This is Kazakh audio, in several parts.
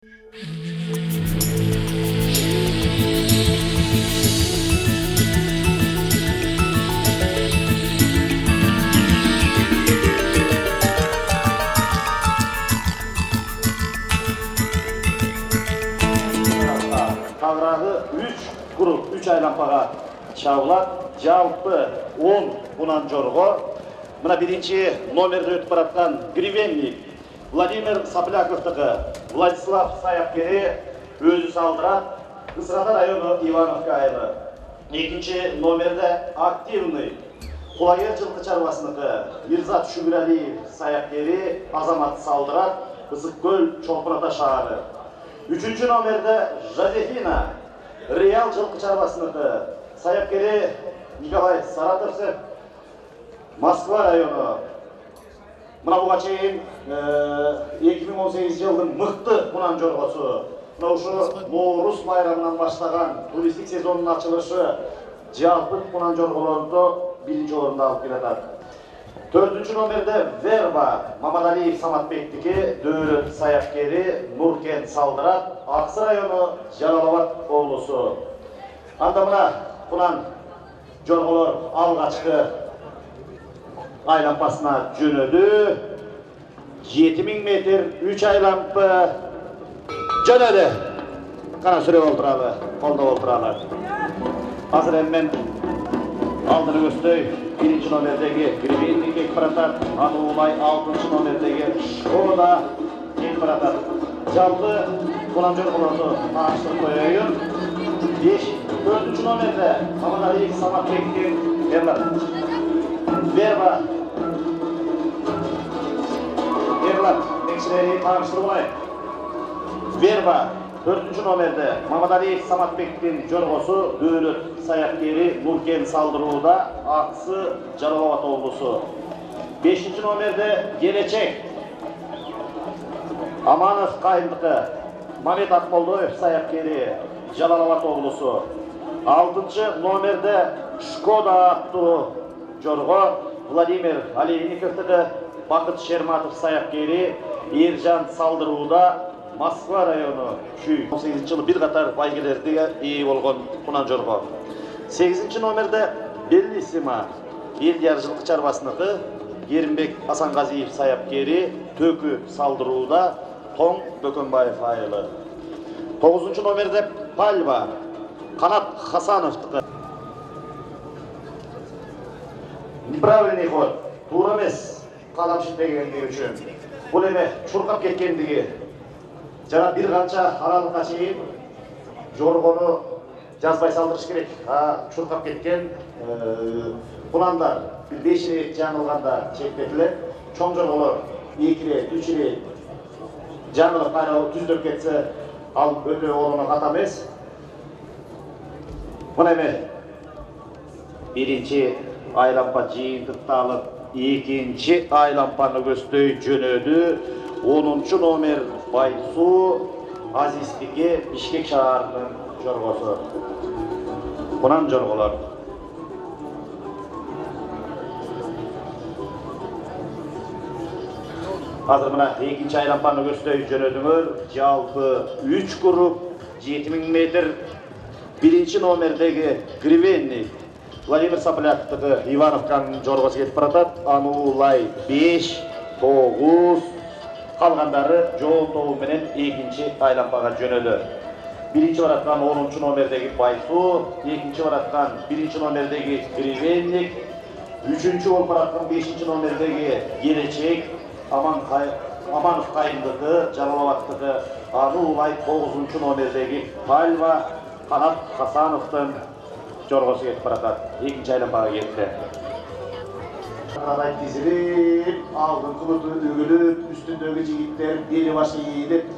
Tağrağı 3 grup 3 aylanpaga çağılan жалпы 10 bundan jorgo. Mına birinci nomerde ötüp baratkan Гривенник Владимир Сопляковтығы Владислав Саяпкері өзі салдырат. Кысрата району Ивановка айылы. Екінші номерде активный Құлагер жылқы чарбасыныкы Мирзат Шүгірәлиев Саяпкері Азамат салдырат. Ысыккөл Чолпырата шаары. Üçüncü nomerde Жозефина Реал жылқы чарбасыныкы Саяпкері Николай Саратовцев Москва району. Мына буга чейин 2018 жылдын мыкты мунан жоргосу. Мына ушу Ноорус байрамынан баштаган туристик сезонунун ачылышы жалпы мунан жорголорду биринчи орунда алып келатат. Dördüncü nomerde Verba Mamадалиев Саматбектики Дөрөт Саяпкери Нуркен Салдырат Аксы району Жалалабад облусу. Анда мына мунан жорголор алгачкы aylampasına jönödü. 7000 metr 3 aylampı jönödü. Kana süre olturalı, kolda olturalı. Hazır hemen aldını göstöy. Birinci nomerdeki Гривенник kek baratar. Anulay 6. nomerdeki Şkoda kek baratar. Жалпы bulan jörgolordu tanıştırıp koyayım. 4. nomerde Mamадалиев Саматбектик Verba Erlan, ekşileri tanıştırıp olayım. Verba 4. nomerde Mamадалиев Саматбектин jorgosu Dövlet Sayapkeri Nurken Saldırıu'da Aksı Жалалабад облусу. 5. nomerde Gelecek Amanov Kayındıkı Mamet Akmoldoyev Sayapkeri Жалалабад облусу. 6. nomerde Şkoda Aktu jorgo Vladimir Алейниковтығы Бақыт Шерматов Саяпкери Ержан Салдырыу'да Москва району 18 жылы bir қатар байгелерге ие болгон кунан жорго. 8. номерде Беллисима Элдияр жылқы чарбасыныкы Керимбек Асанғазиев Саяпкери Төкү Салдырыу'да Тоң Бөкөнбаев айылы. 9. номерде Пальва Канат Хасановтығы Неправильный ход, тура эмес кадам шиттегендиги үчүн. Бул эме чуркап кеткендиги. Жана бир канча аралыкка чейин жоргону жазбай салдырыш керек. Чуркап кеткен кунандар 5 рет жаңылганда чектетилет. Чоң жорголор 2 рет, 3 рет жаңылып кайра түздөрүп кетсе, ал өтө орууна ката эмес. Мына эме биринчи aylampa жыйынтыкты алып, 2. aylampаны көздөй жөнөдү. 10. номер Байсу Азиздики Бишкек шаарынын жоргосу. Кунан жорголор. Азыр мына 2. aylampаны көздөй жөнөдүңөр. Жалпы 3 grup 7000 метр. 1. номердеги Гривенник Владимир Сопляковтығы Ивановканың жоргосы кетип баратат. Анулай 5, 9, калгандары жол тобу менен 2. aylampага жөнөдү. 1. бараткан 10. номердеги Байсу, 2. бараткан 1. номердеги Гривенник, 3. болуп бараткан 5. номердеги Gelecek, Amanov Kayındıkı, Жалалабадтығы Анулай 9. номердеги Пальва Канат Хасановтың жоргосу кетип баратат. 2. aylampага кетти. Кадай тизилип, алдыңкы буту үгүлүп, үстүндөгү жигиттер бели башы ийилип,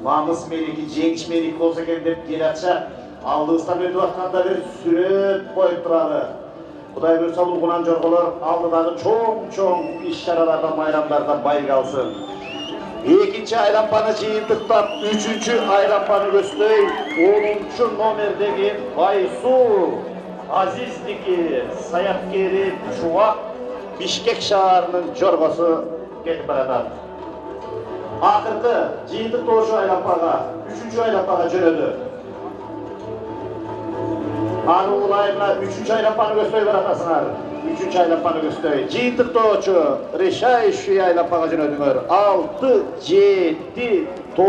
намыс мереки, жеңиш мереки болсо экен деп келатча, алдыбыздан өтүп атканда бир сүрөт коюп туралы. Кудай буйрса бул кунан жорголор алдыдагы чоң иш-чараларда, майрамдарда байга алсын. 2. aylampаны жыйынтыктап, 3. aylampаны көздөй 10. номердеги Байсу Азиздики Саяпкери Чубак Бишкек шаарынын жоргосу кетип баратат. Akırkı jıyıntık doğuşu aylampağa, 3. aylampağa jönödü. Anı ulayımla 3. aylampağını göstöy baratasınar. 3. aylampağını göstöy. Jıyıntık doğuşu, Reşay şu aylampağa jönödüңөр. 6, 7, 9.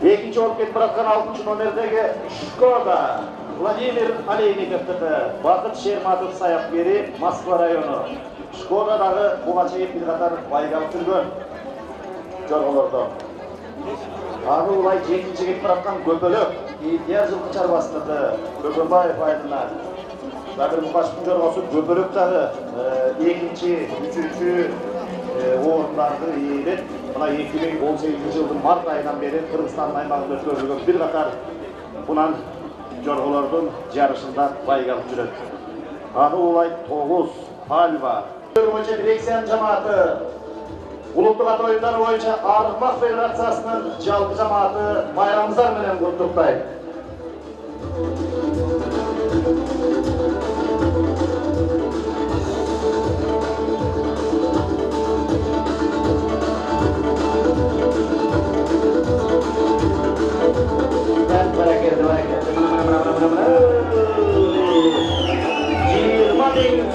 Ekinci olup ketip baratkan 6. nomerdegi Şkoda. Vladimir Aleynikov'taki Bakıt Şermatov sayapkeri Moskva rayonu. Şkoda'dagı buga чейин bir qatar baygal sürgön jorgolarda. Аны улай 7-ci ketip baratkan Göpölök, İhtiyar жылкы чарбасындагы Көкөнбаев айдына. Дагы Мукашевдин jorgosu Göpölök dagы 2-ci, 3-cü орындарды ээлеп, мына 2018 жылдын март айынан бери Кыргызстандын аймагында өткөрүлгөн bir qatar bunан jorgolardын жарышында байгал жүрөт. Аны улай 9 Альва. Örümçe direksiyon cemaati, Uluttuk Ata oyunları boyunca Arıkmak Federasyası'nın жалпы cemaati bayramızlar menen kutluktaydı.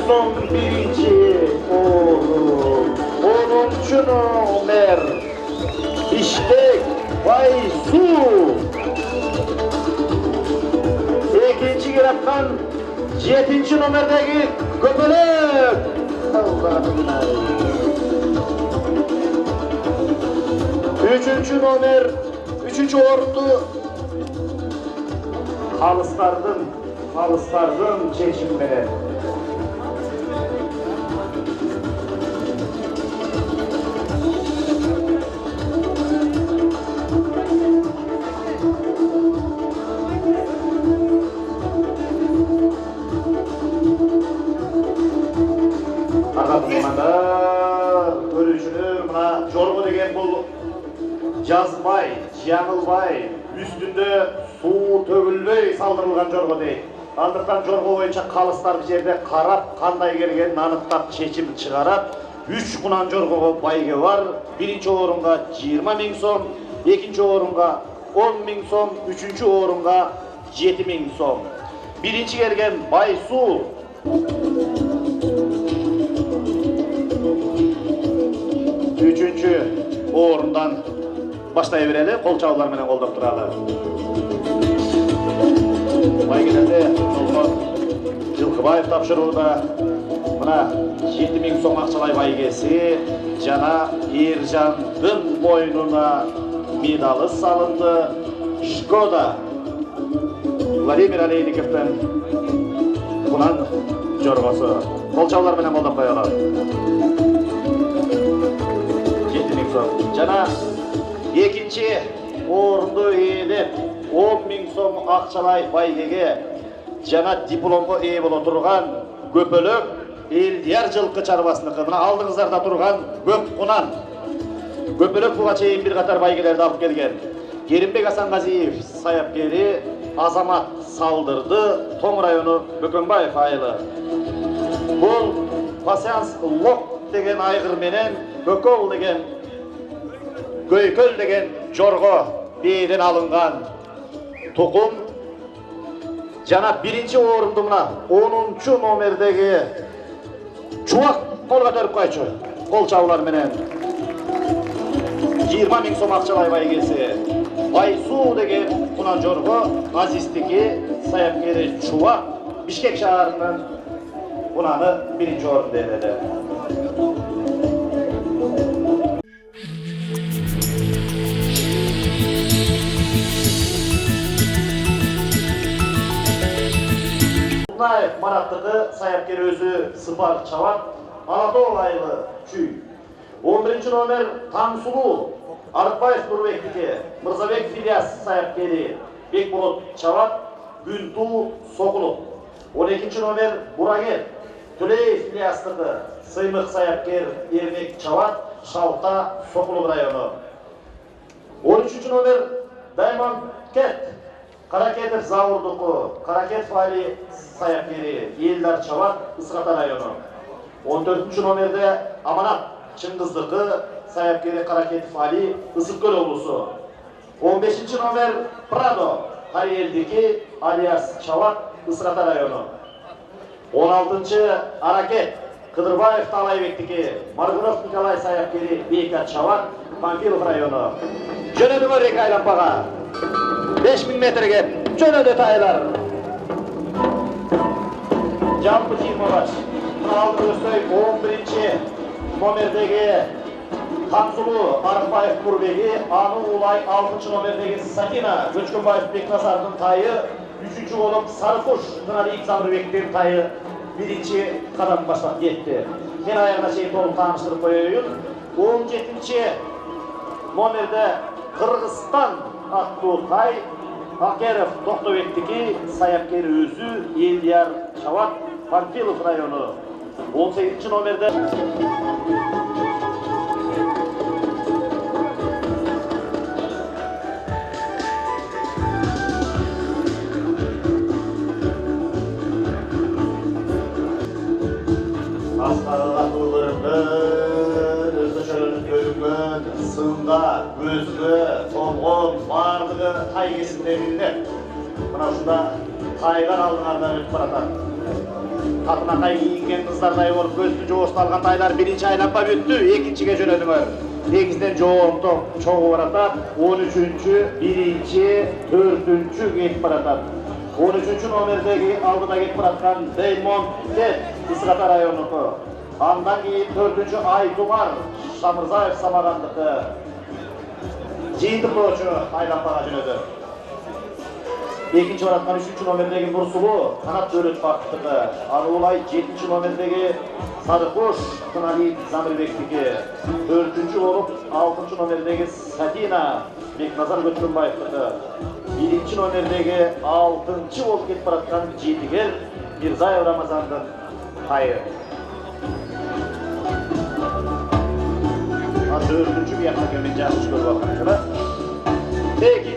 Son birinci oğlum, 10. nomer, İşbek Baysu. İkinci girattan 7. nomerdeki Göpölök. Üçüncü nomer, 3. ordu Halıslardın çeşimleri. Görüşünür, mına jorgo degen bul Жазбай, жаңылбай, üstünde su tөгүлбөй салдырылган jorgo дейт. Андыктан jorgo боюнча калыстар жерде карап, кандай келгенин аныктап чечим чыгарат. 3 кунан jorgogo байге бар. 1-ci орунга 20 000 сом, 2-ci орунga 10 000 сом, 3-cü орунга 7 000 сом. 1-ci келген Байсу 3-cü орундан баштай берели, кол чабуулар менен колдоп туралы. Байгелерде Жылкыбаев тапшырууда мына 7 000 сом акчалай байгеси жана Эржандын бойнуна медалы салынды. Шкода Владимир Алейниковдун bundan jorgosu. Кол чабуулар менен колдоп коелу. 7 000 сом. Жана экинчи орунду ээлеп 10 000 сом акчалай байгеге жана дипломго ээ боло турган Göpölök Элдияр жылкы чарбасыныкы. Мына алдыңыздарда турган Көк Кунан. Göpölök буга чейин bir катар байгелерди алып келген. Керимбек Асанғазиев саяпкери Азамат салдырды, Тоң району Бөкөнбаев айылы. Бұл Пасянс Лок деген айғыр менен Бөкөл деген Көйкөл деген жорго бейден алынған тұқым. Жана 1-ci орынды мына 10-cu номердегі Чуак қолға төріп қайчы. Қол чабуулар менен 20 000 сом акчалай байгеси. Байсу деген кунан жорго Азиздики саяпкери Чуак Бишкек шаарынын кунаны 1-ci орунда эледи. Кулнаев Мараттыкы саяпкери өзү Сыпар Чабат Алатоо айылы Чүй. 11-ci номер Таңсулуу Арыкбаев Нурбектики, Мырзабек Филиас саяпкери Бекболот Чабат, Күнту Сокулук. 12-ci номер Бурагер Төлеев Филиастыкы, Сыймык саяпкер Эрмек Чабат, Шалта Сокулук району. 13-ci номер Даймон Кет, Каракетов Завурдуку, Каракетов Али саяпкери Елдар Чабат, Исқата району. 14-ci номерде Аманат Çıngızdaki Sayapkeri Karaketif Ali Isıkkol Oğlusu. 15. Nomer Prado Kariyerdeki alias Çavak Isırata rayonu. 16. Araket Kıdırbayev Talaybek'teki Margunov Nikolay Sayapkeri Beykat Çavak Panfilov rayonu. Jönödü mü rekaylan bağa? 5000 metrege jönödü taylar. Jalpı 20 baş. Aldı Öztöy 11. nomerdeki Hamsulu Arıkbayev Kurbegi, Anu Ulay 6. nomerdeki Sakina Göçkünbayev Beknazar'ın tayı, 3. olup Sarıkuş Tınali İkzamrıbek'tin tayı 1. kadam başlap yetti. Ben ayağına olup tanıştırıp koyuyum. 17. nomerde Kırgızstan atlı tay, Akerov Tohtovek'teki Sayapkeri Özü, Eldiyar Çavak, Panfilov rayonu. 18. nomerde Aslarla kıldırımdın, özü çölünün görünmün, sığında, gözlü, solğun, varlığı taygısında bilinir. Buna şunda taygar alınlardan ötüp baratan. Katına kay giyingen kızlarday olup gözlü joğuştu algan taylar 1. aylanpa büttü, 2. jönödüңөр. 8'den joğumdu, çoğu baratan, 13. 1. 4. getip baratan. 13. nomerdeki aldıda getip baratan Deymon Ted, Isırata rayonuku. Andan keyin 4. Aytumar Şamırzaev Samarandıkı. 7. proçu aylanpaga jönödü. 2. baratman 3. nomerdeki Nursulu Kanat Dölöt Baktıkı. Arulay 7. nomerdeki Sarıkuş Tınali Zamirbek'tiki. 4. olup 6. nomerdeki Satina Beknazar Göçkünbayev'tiki. 1. nomerdeki 6. olup ketip baratkan Jetiger Mirzaev Ramazan'dın tayı. 4. bir yakına gelmeyince açmış görü bakmışlar.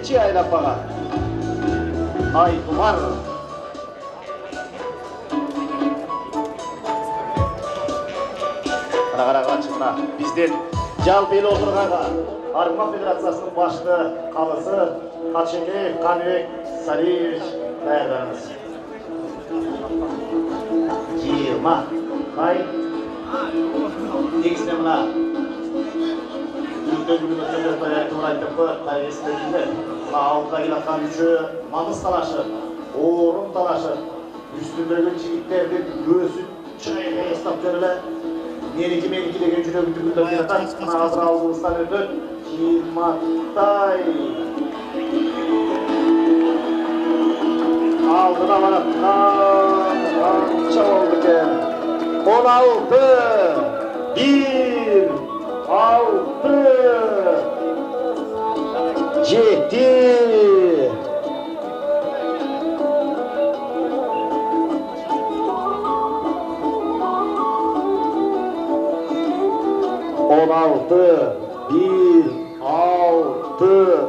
2. aylanpaga Aytumar. Kara çıkma. Bizden Jalpeli oturgaga Arıkma Federasyası'nın başlığı kalısı Kaçengeyev Kanüvek Saliyevich dayarlarınız. 20. Kay. X'de buna. Ülke ayakımın aytıpı kaygısındakinde. Sağlıkta gilatkan üçü mamız talaşı, oğrun talaşı, üstündeki çiğitlerden göğsü çırayla estap körüle, meniki degen jürögü tüküldür gilatkan, ağzır aldığımızdan ötün, Kilmattay. Aldına varatkan, ança oldu ki, 16, 1, 6, 7. On altı, 1, 6,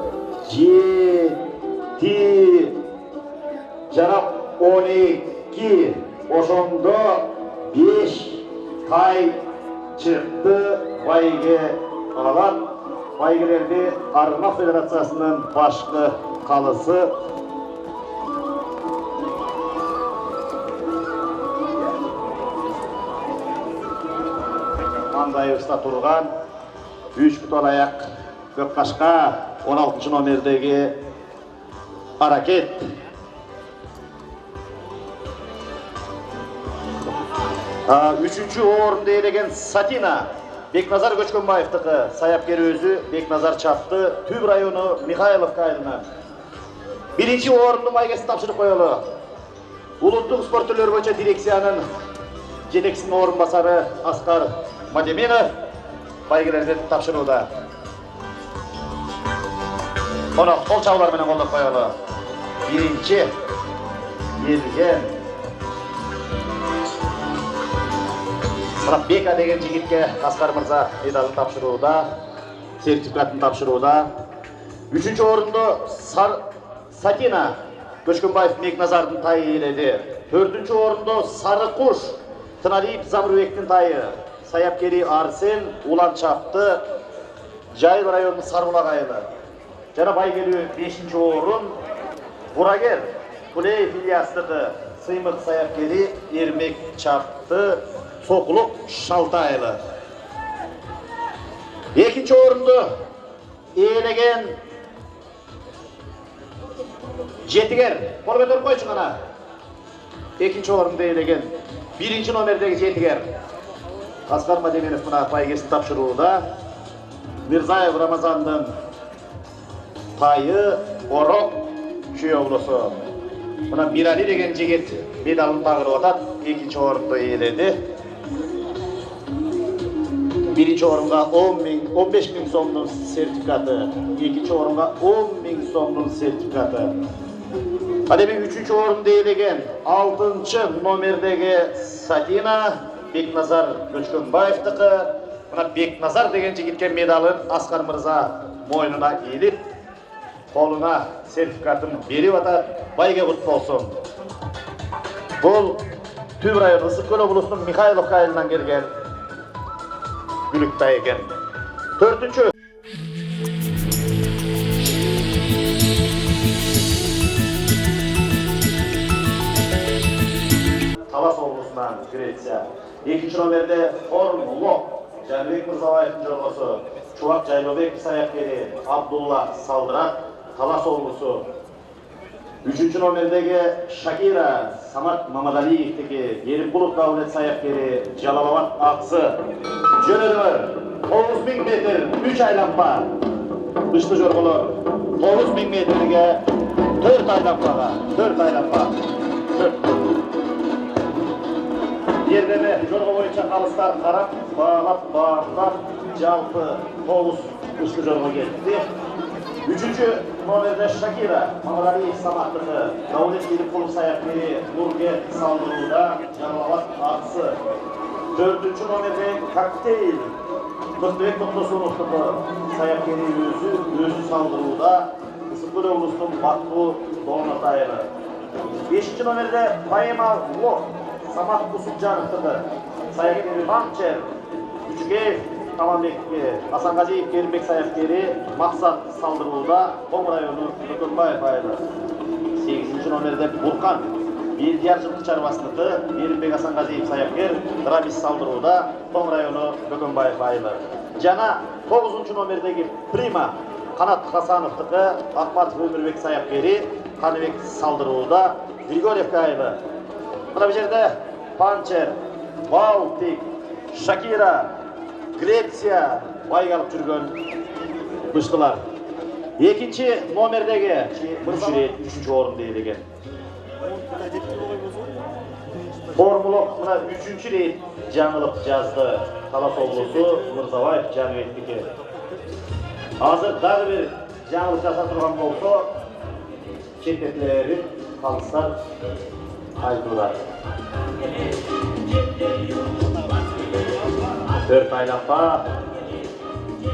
7. Janap 12. Oşonda 5 tay çıktı bayge alan. Baygilerdi Arıkma Federasyası'nın başlı kalısı. Andayev'sta turgan 3 buton ayak Gökkaşka 16. nomerdeki Araket. Üçüncü orunda elegen Satina Beknazar Göçkünbayev'tiki Sayapkeri Özü Beknazar çaptı Tüb rayonu Mikhailov kaydına. 1. orundu maygesi tapşırıp koyalı. Ulutluk spor türleri boyunca direksiyanın жетекçisinin orunbasarı Askar Mademinov baygelerden tapşırıуда. Onu kol çavlar menen kollap koyalı. 1. Елген Бека деген жигитке Аскар мырза медалын тапшырууда, сертификатын тапшырууда. 3. орунду Сакина Көчкөнбаев Мекназардын тайы ээледи. 4. орунду Сарыкуш Тыналиев Замрыбектин тайы Sayapkeri Arsen ulan çaptı. Jayıl rayonu Sarmulak ayılı. Jana baygeli 5. orun. Burager Kuley Filyastığı Sıymık Sayapkeri Ermek çaptı. Sokuluk Şaltaylı. 2. orundu eğilegen Jetiger. Kol götürüp koysun ana. 2. orunda eğilegen 1. nomerdeki Jetiger. Asgar Mademenov buna paygesi tapşırıуда. Mirzaev Ramazan'dan payı Orok Şuyoglusu. Buna Mirali degen jigit medalın bağırıp atat. 2. orunda eğiledi. 1. orunga 15 bin so'mning sertifikatı, 2. orunga 10 bin so'mning sertifikatı. Hadi 3. orunda eğilegen 6. nomerdeki Satina Beknazar Göçkönbayev'tiki. Buna Beknazar degen jigitke medalın Asqar Mirza moynuna eğilip, koluna sertifikatın berip atat. Bayga kut bolsun. Bul Tüv rayonu Issıkköl oblusunun Mikhailovka ayылынан kelgen Gülüktay eken. 4. Talas oblusundan Gretsiya. 2. nomerde Formulok Janibek Mirzabayev'in jorgosu Çubak Jaylobek Sayapkeri Abdullah Saldırak Talas oblusu. 3. nomerdeki Shakira Samat Mamadaliyev'teki Yerimbulut Davlet Sayapkeri Jalolabad Aksı. Jönödümür 9000 metr 3 aylanpa. Dışlı jorgolor 9000 metrige 4 aylanpaga 4 aylanpa. 4. Yerdeme jorgo boyunca kalıslar karap, bağlap, jalpı 9 dışlı jorgo geldi. 3. nomerde Shakira Mamadaliyev Samatlığı Davlet Yerimbulut Sayapkeri Nurget Saldırı'da Jalolabad Aksı. 4. nomerde Kokteyl Kırkbek Mutlusu'nun Sayapkeri özü saldırıуда Issıkköl oblusunun Batbu Dolmataylı. 5. nomerde Paymal Lok Samat Usupjanov'tiki Sayapkeri Vancher Küçükev Amanbek'e Hasan Gaziyev Kerimбек Sayapkeri Maksat saldırıуда Kom rayonu Gökönbayev ayılı. 8. nomerde Burkan Bildiyar Жылқы Чарбасыныкы Kerimбек Hasan Gaziyev Sayapker Drabis saldırıуда Kom rayonu Gökönbayev ayılı. Jana 9. nomerdeki Prima Kanat Hasanov'tiki Ahmatov Ömürbek Sayapkeri Kanibek saldırıуда Grigorevka ayılı. Buna bir yerde Pancher, Baltik, Shakira, Gretsiya baygalıp жүргөн bıştılar. 2. nomerdeki 3. orunda eğilген. Formulok buna 3. reyt жаңылып жазdı. Talas oblusu Mirzabayev Janibek'teki. Hazır dagı bir жаңылып jasa turgan bolsa çetetleri kalıslar aytırlar. 4 aylanpa.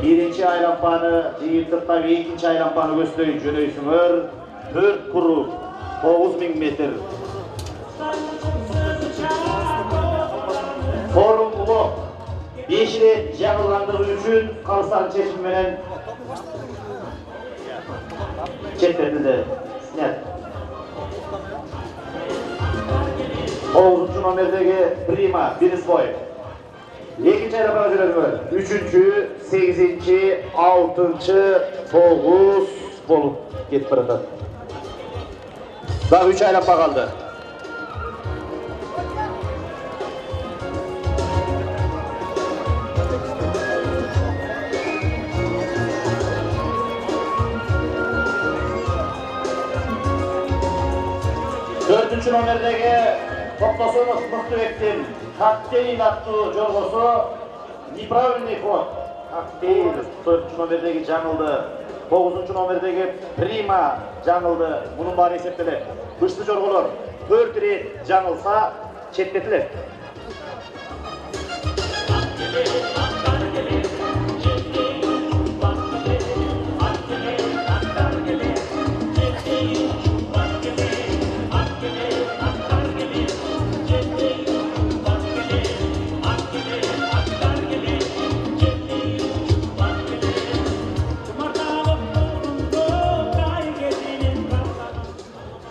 1. aylanpanı jıyırtıqtap 2. aylanpanı көздөй jönöysүңөр. 4 kurup 9000 metr. Forum Uluk 5 reyt жаңылгандыгы үчүн калыстардын чечими менен чететилди. Снят. 9. nomerdeki Prima Birisboy. 2. aylanpaga жүрөзүңөр. 3. 8. 6. 9 bolup ketip baratat. Daha 3 aylanpa kaldı. Dördüncü nomerdeki Toktosonov Mıhtыбектин Kokteyl attуу jorgosu Неправильный ход. Kokteyl 4. nomerdeki жаңылды. 9. nomerdeki Prima жаңылды. Bunun bari eseptiler. Dışlı jorgolor 4 reyt жаңылса çettetiler.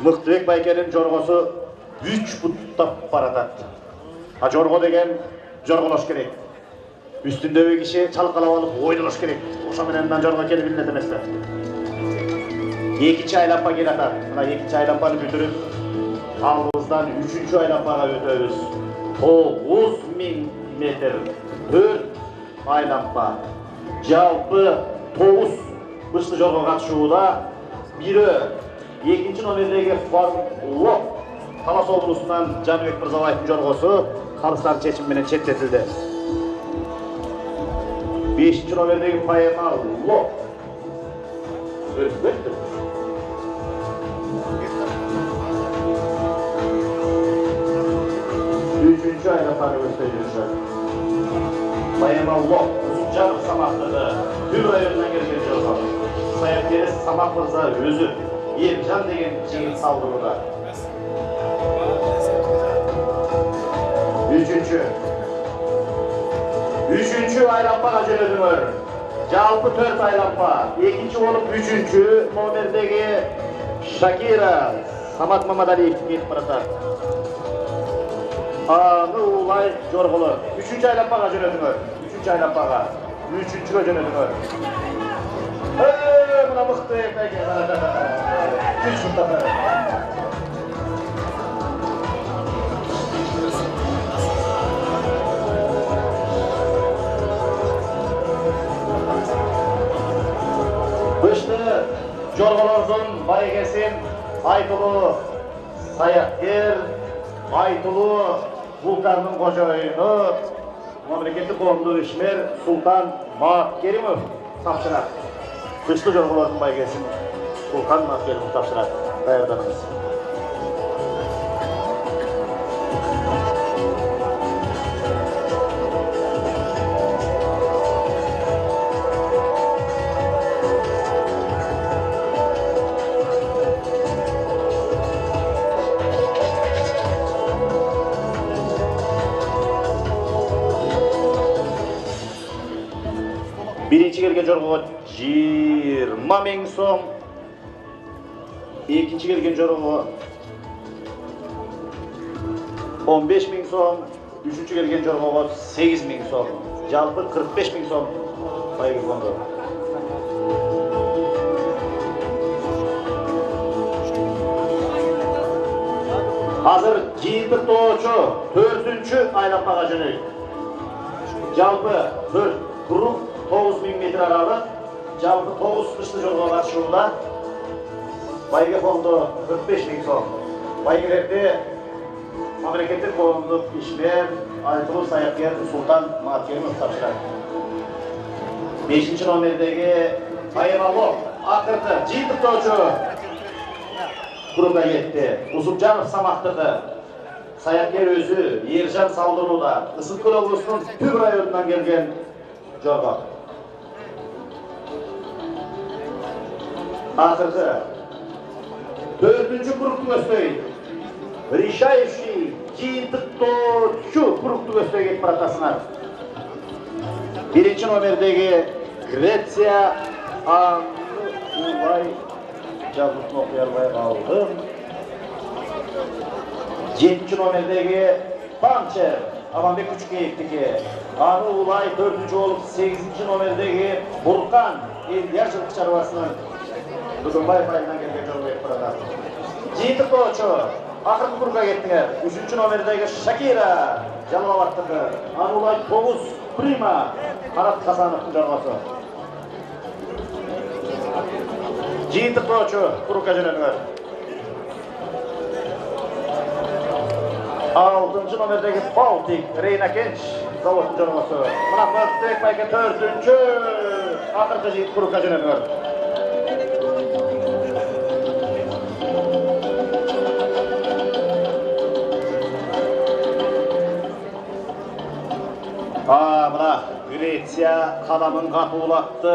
Мықтыбек байкенің жорғосы 3 бұттап баратады. Жорго деген жорғолош керек. Үстіндегі киши чалкалап алып ойдолош керек. Ошо менен жорго келип билет эмес да. Экинчи айлапка келатат. Мына экинчи айлапканы бүтүрүп, алдыбыздан 3-чү айлапкага өтөбүз. 9000 метр 4 айлапка. Жалпы 9 бышты жорго катышууда. Бирөө экинчи номердеги Фарлок Талас облусунан Жаныбек Мырзабаевдин жоргосу калыстар чечим менен четтетилди. 5-ci номердеги Файмал Лок өтүп 3-cü айлапканы өтөйүшөт. Файмал Лок жарык самактыгы Түр районунан келген жорго. Саяпкер Самак Мырза өзү Ержан деген жигит салдыруда. 3-cü айлапкага жөнөдүңөр. Жалпы 4 айлапка. Экинчи болуп 3-cü номердеги Шакира Самат Мамадалиев кетип баратат. Аны улай жорголор. 3-cü айлапкага жөнөдүңөр. 3-cü айлапкага. 3-cüгө жөнөдүңөр. Мына мыкты экен. Бышты жорголордун байгесин айтылуу саяткер, айтылуу вулкандын кожоюну, мамлекеттик коомдук ишмер Султан Маакеримов тапшырат. Бышты жорголордун байгесин Султан Маакеримов тапшырат. Даярданыңыз. Birinci kelgen жоргого 20 000 сом. Экинчи келген жоргого 15 000 сом. Үчүнчү келген жоргого 8 000 сом. Жалпы 45 000 сом байгы фонду. Азыр жыйынтыктоочу 4-чү айлапкага жөнөйт. Жалпы 4 круг 9000 метр аралык, жалпы 9 бышты жорго катышууда. Байге фонду 45 000 сом. Байгелерди мамлекеттик коомдук ишмер, айтылуу саяткер Султан Маакеримов тапшырат. 5-ci номердеги Файмал акыркы жыйынтыктоочу курумга кетти. Усупжанов самактыгы. Саяткер өзү Ержан салдырууда. Ысык-Көл облусунун Түр районунан келген жорго. Акыркы 4-cü кругтун өстөйт. Решающий жыйынтыктоочу кругтун өстөй кетип баратасыңар. 1-ci номердеги Греция улай жазусын окуй албай калдым. 7-ci номердеги Панчер Аманбек Күчкеевдики. Аны улай 4-cü болуп 8-ci номердеги Буркан Элдияр жылкы чарбасынын Бүгүнбаев айынан келген жорго кетип баратат. Жыйынтыктоочу акыркы кругга кеттиңер. 3-cü номердеги Шакира Жалалабадтыкы. Аны улай 9 Прима Марат Хасановдун жоргосу. Жыйынтыктоочу кругга жөнөдүңөр. 6-cı номердеги Балтик Рейна Кенч заводдун жоргосу. Мына Мыктыбек байке 4-cü акыркы жыйынтык кругга жөнөдүңөр. Мына Греция кадамын катуулатты.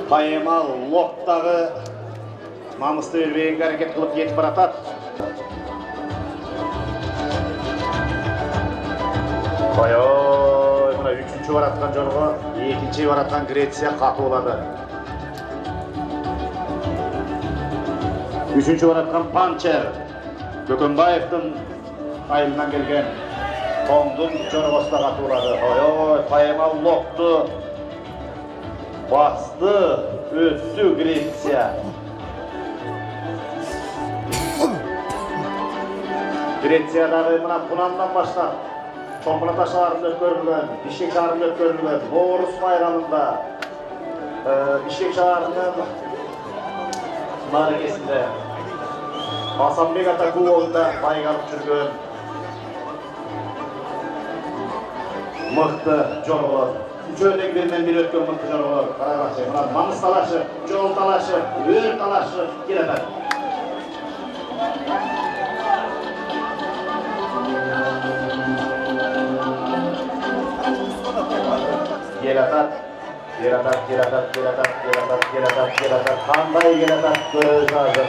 Файмал Локтагы намысты бербегенге аракет кылып кетип баратат. Ой, мына 3-чү бараткан жорго, 2-чи бараткан Греция катуулады. Üçüncü oratkan Pançer. Gökönbayev'tin ayılından gelgen. Tongdun Jorgos'ta katuladı. Oy, payema loktu. Bastı, öttü Gretsiya. Gretsiya'дағы мына Kunan'dan başlap, Çomqulata şaharında ötkөрülген, Bişkek şaharında ötkörülgen, Novruz bayramında, Bişkek şaharının marakesinde, Hasanbek Atakuoğlu'nda bayqalып жүрген mıқты jorgolar. Üçöydeki birinden biri ötkön mıқты jorgolar. Qarabaqçı, mına Manыс talaşı, Jol talaşı, Өр talaşı kelemez. Gelatat. Qanday gelatat ko'z hazır.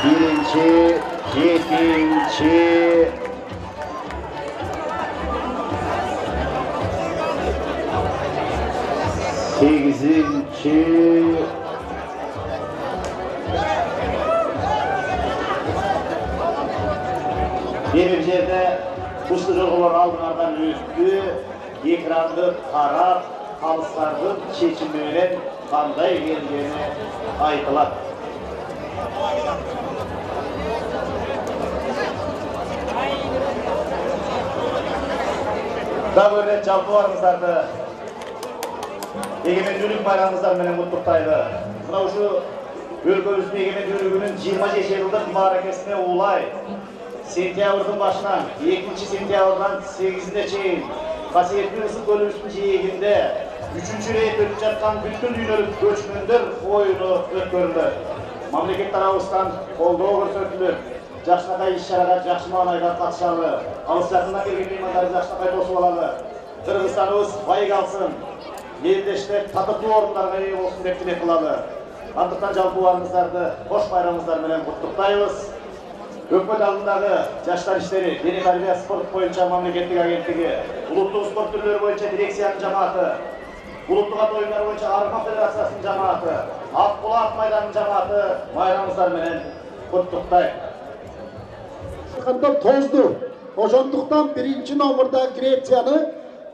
Birinci, yetinci, sekizinci, bir yerde uçlu jorgolar aldığınlardan üstü, ekranды qarab, қалыстардың шешімімен қандай келгені айтылады. Daha böyle жалпыларыңыздарды егемендүүлүк байрамыңыздар менен куттуктайды. Мына ушу өлкөбүздүн эгемендүүлүгүнүн 25 жылдык мааракесине улай сентябрдын башынан 2 сентябрдан 8-ine чейин касиеттүү ысык көлүбүздүн жээгинде 3-чү рет өтүп жаткан бүткүл дүйнөлүк көчмөндөр оюну өткөрүлдү. Мамлекет тарабыбыздан колдоо көрсөтүлүп, жакшынакай иш-чарага жакшы маанайда катышалы, алыс жакындан келген меймандарды жакшынакай тосуп алалы. Кыргызстаныбыз байыгалсын, элдештер татыктуу орундарга ээ болсун деп тилек кылалы. Андыктан жалпыбарыңыздарды кош байрамыңыздар менен куттуктайбыз. Өкмөт алдындагы жаштар иштери, дене тарбия спорт боюнча мамлекеттик агенттиги, улуттук спорт түрлөрү боюнча дирекциянын жамааты, улуттук ат оюндар боюнча Арма федерациясынын жамааты, Ак булак майданынын жамааты байрамыңыздар менен куттуктайт. Кандай тозду. Ошондуктан 1-номерда Грецияны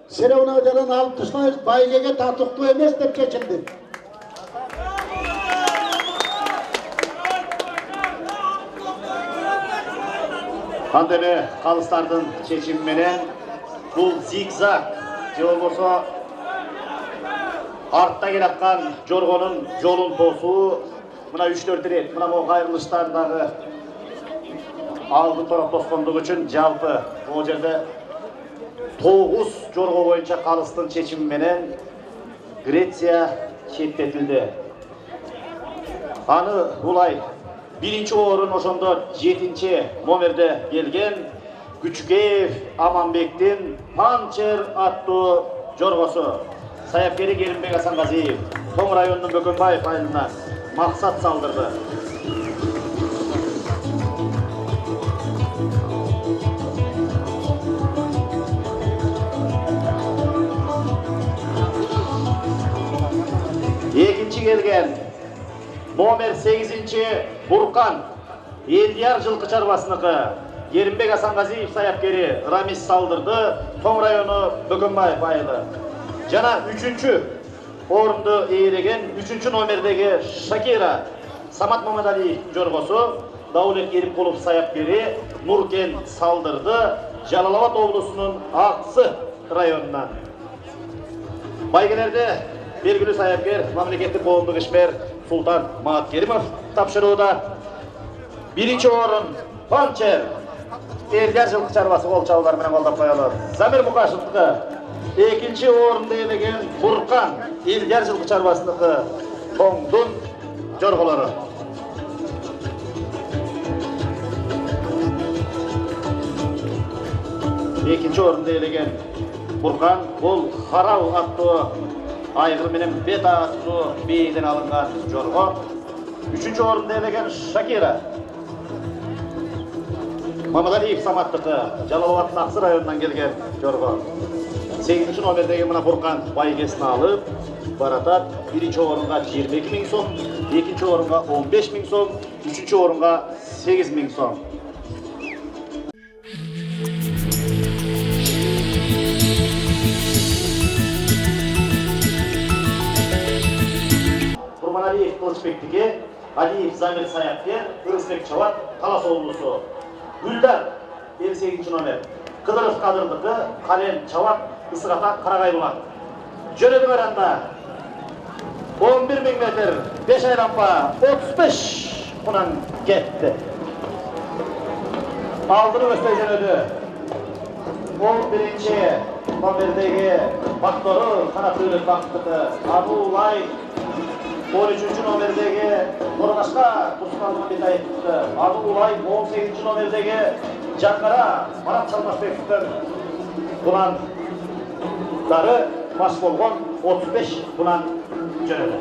серебрядан алып ташлайбыз, байгеге татыктуу эмес деп чечилди. Кандеме калыстардын чечими менен бул зигзаг же болбосо артта келаткан жоргонун жолун тосуу мына 3-4 рет мына могу кайрылыштардагы алды торок тоскондугу үчүн жалпы бул жерде 9 жорго боюнча калыстын чечими менен Греция четтетилди. Аны булай Birinci orun ошондо 7-ci номерде келген Күчүкеев Аманбектин Pançer аттуу жоргосу. Саяпкери Керимбек Асанғазиев Тоң районунун Бөкөнбаев айылына максат салдырды. Экинчи келген номер 8-ci Burkan Eldiyar жылкы чарбасыныкы Керимбек Асанғазиев саяпкери Рамис салдырды. Тоң району Бөкөнбаев айылы. Жана 3-чү орунду ээлеген 3-чү номердеги Шакира Самат Мамадалиевдин жоргосу Даулет Керимқулов саяпкери Нуркен салдырды. Жалал Абад облусунун Аксы районунан. Байгелерде белгилүү саяпкер, мамлекеттик коомдук ишмер Султан Маткеримов тапшырууда. 1-ci орун Pançer Eldiyar жылкы чарбасы кол чабуулар менен колдоп коелу. Замир Мукашевдики 2-ci орунду ээлеген Буркан Eldiyar жылкы чарбасыныкы Тоңдун жорголору. 2-ci орунду ээлеген Буркан бул Харал аттуу айгыр менен бет аттуу бейден алынган жорго. 3-чү орунду ээлеген Шакира Мамадалиев Саматтыкы, Жалалабад Нақсы районунан келген жорго. 8-ші номердегі мына Бурқан байгесін алып баратат. 1-ші орынға 22 000 сом, 2-ші орынға 15 000 сом, 3-ші орынға 8 000 сом. Құрманалиев Қылышбектіге, Алиев Замир Саяпкер, Ырысбек Чават, Талас облысы. Гүлдар 58-ші номер. Қыдыров Қадырдықы, Қален Чават, Ысырата Қарағайлылар. Жөнеді баранда 11 000 метр, 5 айлампа, 35 құнан кетті. Алдыны өстай жөнеді. 11-ші номердегі Бақторы, Қанат Өлік Бақтықы, Абулай, 13-ші номердегі Нұрғашқа, Тұрсыналдың Бетайыпты, Абулай, 18-ші номердегі Жанқара, Марат Салмашбектің бұландары баш болған 35 бұлан жөнеді.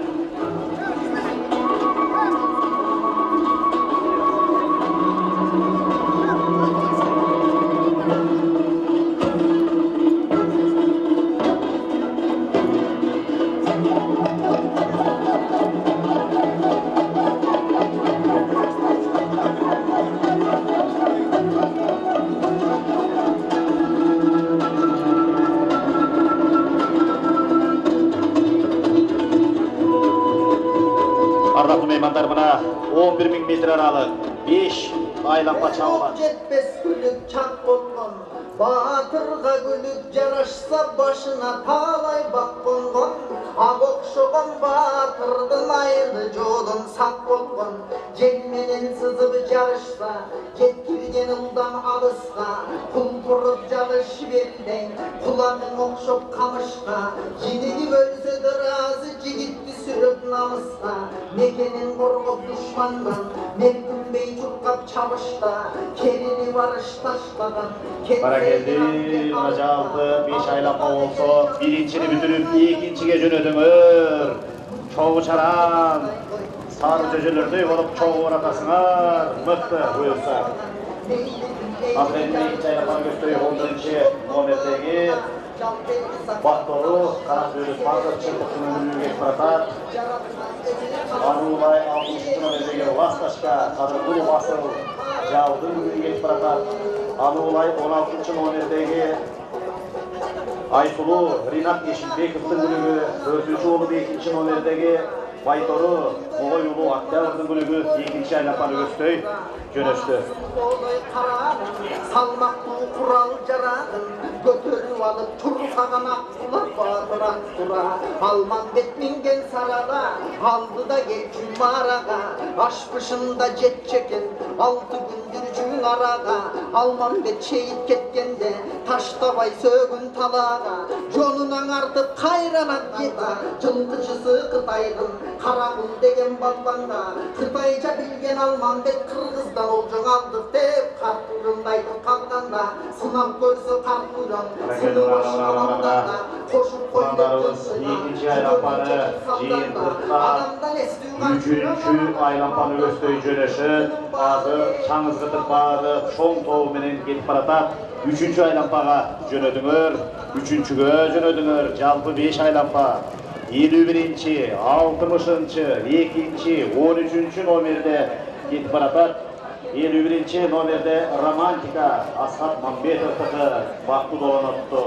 Ардақлы меймандар, мына 11 000 метр аралық 5 айлампа чабылады. Жетпес күлік чақ болған, батырға күлік жарашса башына талай бақ болған. Ақ оқшыған батырдың айылы жолын сақ болған. Желменен сызып жарышса, жеткілген ұлдан алысқа. Құл тұрып жарыш берден, құланын оқшып қамышқа. Жинегі өлсе дыразы жігітті сүріп намысқа. Мекенін қорғып дұшмандан, мен күнбей жұққап чабышта. Керені барыш таштаған. Бара келді, мына жалпы 5 айлампа болса, біріншіні бүтіріп, екіншіге жөнөдіңір. Чоғы чаран, сары жөжелердей болып чоғы оратасыңар, мұқты бұйырса. Ақырында 2 айлампа көстой 11-ші номердегі Бақторы, Қанат Өлік Бақтық, Чыртықсының үліге құратат. Арулай 60-ші номердегі Ласташқа, Қадырқұл Басыл, Жалдың үліге құратат. Арулай 16-ші номердегі Айсулу, Ринат Ешілбековтың үлігі, 4-ші олы 2-ші номердегі Байторы, Моғойулу Ақтявырдың үлігі 2-ші айлампаны көстой жөнөшті. Салмақтың құрал жарағын көтеріп алып тұрғаған ақсылап батырақ тұра. Алман бет мінген сараға, алды да кел жұмараға. Ашпышында жет чекен, 6 күндір жүң араға. Алман бет шейіт кеткенде, таштабай сөгін талаға. Жонынан артып қайранат ета, жылқышысы Қытайдың. Қарағұл деген балбанда, Қытайша білген Алман бет Қырғыздан олжың алдық деп, қартұрындайды қалғанда, сынап көрсі қартұрын, сыны башын аламданда, қошып Құрандарымыз 2-ші айлампаны жиынтыққа 3-ші айлампаны өстой жөнөші, азы шаңызғытып бағы шоң тобыменен кетіп баратат. 3-ші айлампаға жөнөдіңір, 3-шіге жөнөдіңір, жалпы 5 айлампа. 51-ші, 60-ші, 2-ші, 13-ші номерде кетіп баратат. 51-ші номерде Романтика, Асхат Мамбетовтығы бақты долан отты.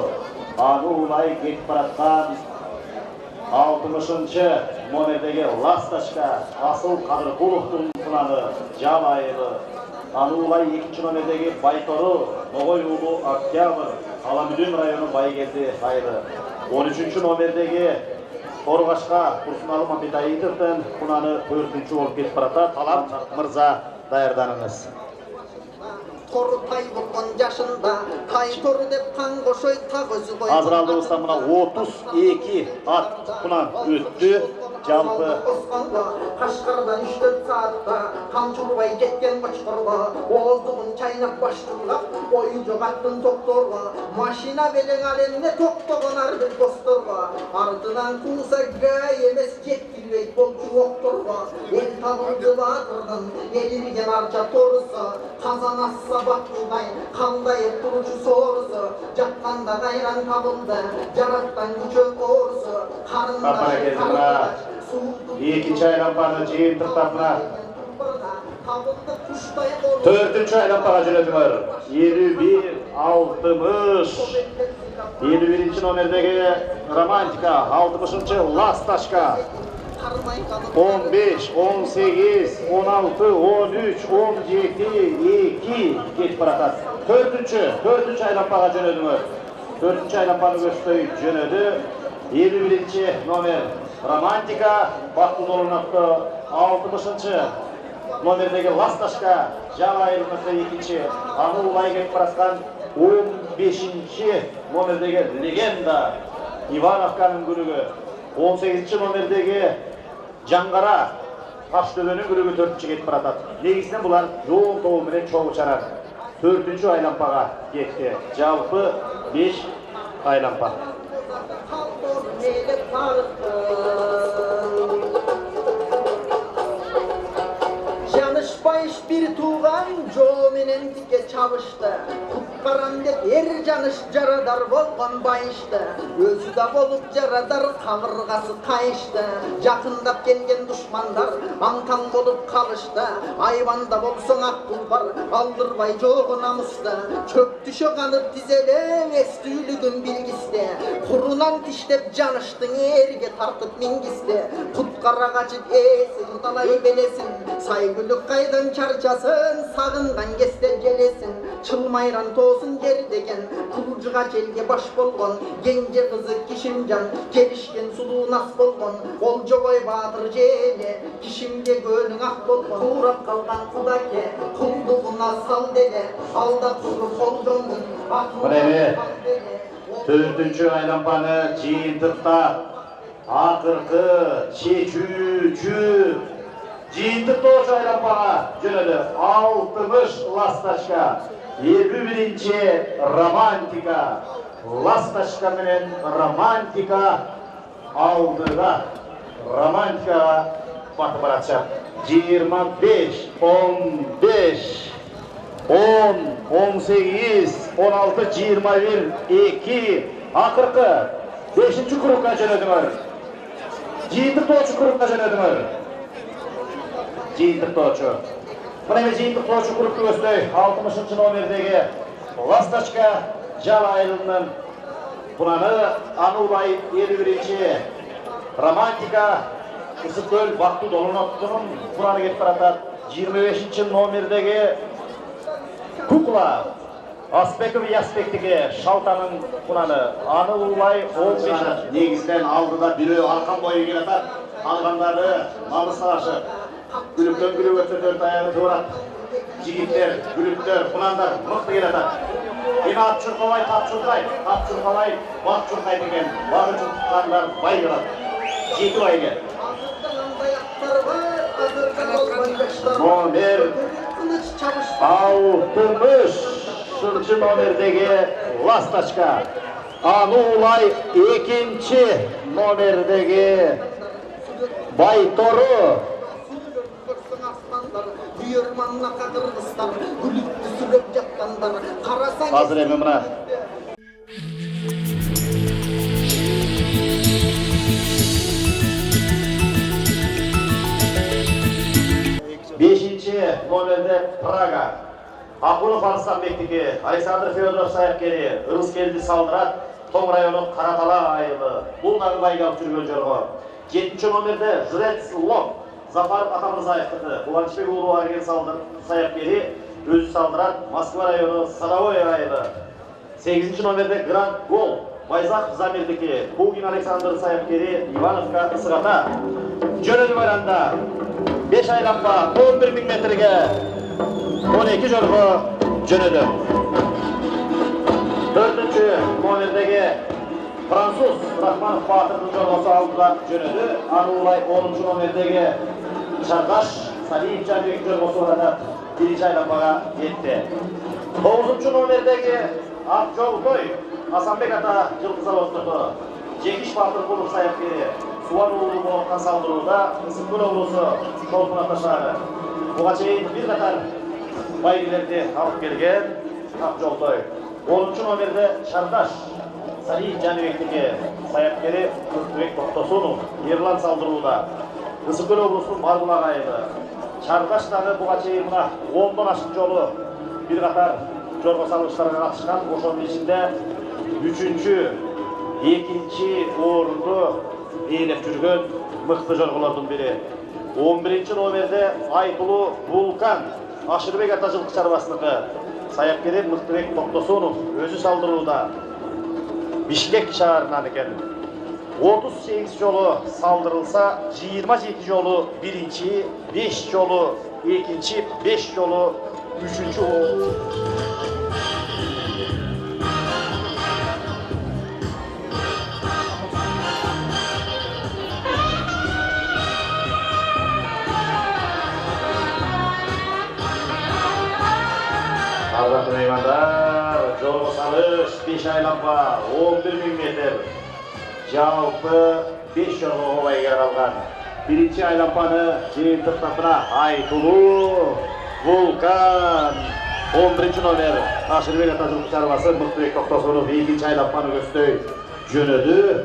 Аны улай кетіп баратқан 60-ші номердегі Ласташқа, Асыл Қадырқұловтың құланы Жал айылы. Аны улай 2-ші номердегі Байторы, Ноғойулу Октябрь, Аламүдін районы Байгелді айылы. 13-ші номердегі Торғашқа, Тұрсыналы Мамбетайытовтың құнаны 4-ші болып кетіп баратат. Талап Мырза даярданыңыз. Торы тай болған жашында, тай торы деп қан қошой тағызы қойған. Азыралдығыстан мұна 32 ат құнан өтті. Жалпы Қашқардан 3-4 саатта қамшылбай кеткен қошқырға, оздығын чай кайнап баштырылап, ою жогаттын докторго, машина белең аленне токтогон ар бир досторго, артынан кууса гай эмес жеткилбейт болчу окторго, эл табылды баатырдын, элирген арча торусу, казан асса бактудай, калдайып туручу соорусу, жатканда кайран табылды, жараттан күчөк оорусу, карындаш карындаш, Екінші айлампаны жиынтықтарына табылды куштай оорусу. Төртінші айлампаға жөнөдүңөр. 51-60. 51-ci номердегі Романтика, 60-шы Ласташка. 15, 18, 16, 13, 17, 2 кетіп баратат. Төртінші айлампаға жөнөдүңөр. Төртінші айлампаны көздөй жөнөдү. 51-ci номер Романтика, бактын орнатты. 60-шы номердегі Ласташка, жаңа айылмасы 2-ci, аны улай кетіп баратқан 15-ci номердегі Легенда, Ивановканың күрігі. 18-ci номердегі Жаңғара, Таштөбенің күрігі 4-ci кетіп баратат. Негізінен бұлар жоғын тобы менен чоғы чарар. 4-ci айлампаға кетті. Жалпы 5 айлампа. Janışbayış bir tuğan jo menen tike çabıştı. Kutkaran dep er janış jaradar bolgon bayıştı. Özü da bolup jaradar kavırgası kayıştı. Jakındap gelgen düşmanlar ankang bolup kalıştı. Ayvanda bolsun ak tulpar aldırбай жоғы namusты. Çöktü şo kanıp dizelen estüylügün bilgisdi. Kurunан tiştep janıştın erge tartıp mingisdi. Kutkara kaçıp esin talay belesin. Saygılık kaydan çarçasın, sağıngan kesten gelesin. Çılmayran tosun geri degen, kulucuğa celge baş bolgon. Gence kızı kişimcan, gelişken suluğun as bolgon. Olcoboy batır jele, kişimge gönün ak bolgon. Tuğrap kalgan kudake, kulduğuna sal dele. Aldap durup olcongun, Mine, 4-cü aylampаны жиынтықта ақырқы, чечүүчү жиынтықта ошу айлампаға жөнөдү. 60 Ласташка, 51-ci Романтика. Ласташка менен Романтика алдыда. Романтикаға батып баратчы. 25, 15, 10, 18, 16, 21, 2, ақырқы 5-ci kurukka jönödүңөр. Жиынтыкта оочу kurukka jönödүңөр. Жиынтыкта оочу. Мына эми жиынтыкта оочу kuruktu көздөй 60-cı номердеги Ласташка жал айылынын Бунаны аны улай 51-ci Романтика Ысыккөл Бактуу Долоноттунун Бунаны кетип баратат. 25-ci номердеги Кукла Аспеков Яспектіге Шалтанын Бунаны аны улай 15 негізден алдыда бирөө арқан бойы келатат. Алғандары намыс ашып, күліктен күлік өтсе 4 аяғы туырат. Жигиттер, күліктер, Бунандар мықты келатат. Ені ат чурқалай, тап чурқалай, бақ чурқай деген бағы чурқандар бай келат. 7 бай кел. Номер 60-cı номердеги Ласташка. Аны улай 2-ci номердеги Байтору. Азыр эми мына 5-ci номерде Прага. Акулов Арыстанбектікі, Александр Федоров Саяпкері, Ырыс келді салдырат, Том районы Қаратала айылы. Бұл нағыбайға жүрген жорғы. 7-ci номерде Жрец Лом, Зафаров Атамырзаевтікі, Куланчбек Улу Арген Саяпкері, өзі салдырат, Москва районы Садовой айылы. 8-ci номерде Гранд Гол, Байзақ Замирдікі, Пулгин Александр Саяпкері, Ивановка Ысығата. Жөнөдү байранда 5 айлампа 11.000 метрге 12 жорго жөнөдү. 4-cü номердеги Француз Рахманов Батырдын жоргосу алдыда жөнөдү. Аны улай 10-cü номердеги Чардаш Салиев Жанбек жоргосу атат. birinci aylanmaga yetti. 9. nomerdeki Akjoltoy Hasanbek Ata Жылқы заводтығы Жекиш Батыр Кулов саяпкері Суан уулу болған салдырууда Ысыккөл облысы Толкун Ата шаары. Буга чейин бир катар байгелерди алып келген Акжолтой. 10. номерде Шардаш Саид Жаныбектеги саяпкери Мыртыбек Токтосунов Ерлан салдырууда Ысыккөл облусунун Барбулак айылы. Шардаш дагы буга чейин мына 10дон ашык жолу бир катар жорго салыштарга катышкан. Ошонун ичинде 3-2 орунду ээлеп жүргөн мыкты жорголордун бири. 11 номерде Айтулуу Вулкан Ашырбек Ата жылкы чарбасыныкы саяпкери Мыртыбек Токтосунов өзү салдырууда Бишкек шаарынан экен. 38 жолу салдырылса, 27 жолу биринчи, 5 жолу экинчи, 5 жолу үчүнчү. Ардақты меймандар, жолғы салыш 5 айланма 11.000 метр. Жалпы 5 жолғы ойға қалған. Бірінші айланпаны жиынтықтапына Айтулуу Вулкан 11 номер Ашырбек Ата жылкы чарбасы Мыртыбек Токтосунов 2 айланпаны көсtöй жөнөдү.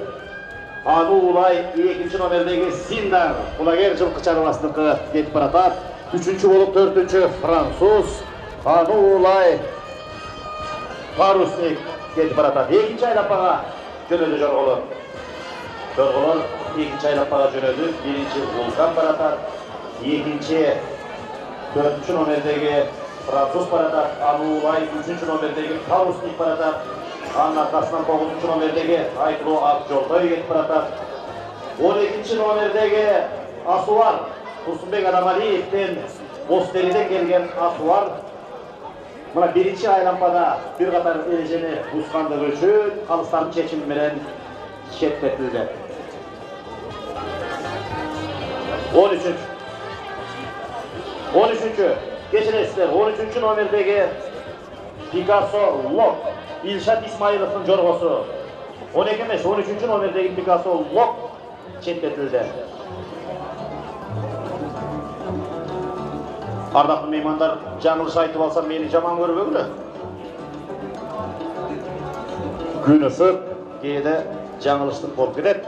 Аны улай 2 номердеги Синдар Кулагер жылкы чарбасыныкы кетип баратат. 3-чү болуп 4-чү француз Аны улай Парусник кетип баратат. 2 айланпага жөнөдү жорголор. Жорголор 2 айланпага жөнөдү. 1-чи Вулкан баратат. 2-чи 4-чү номердеги француз баратат. Аны улай 3-чү номердеги Парусник баратат. Анын аркасынан 9-чу номердеги Айтулуу Акжолтой кетип баратат. 12-чи номердеги Асуар Турсунбек Адамалиевден Бостериден келген Асуар мына 1-чи айланпада бир катар эрежени бузгандыгы үчүн калыстардын чечими менен шеттетилди. 13-чү кечиресиздер, 13-чү номердеги Пикассо Лок Илшат Исмаиловдун жоргосу. 12 эмес, 13-чү номердеги Пикассо Лок шеттетилди. Ардактуу меймандар, жаңылыш айтып алсам мени жаман көрбөгүлө. Күн ысык, кээде жаңылыштык болуп кетет.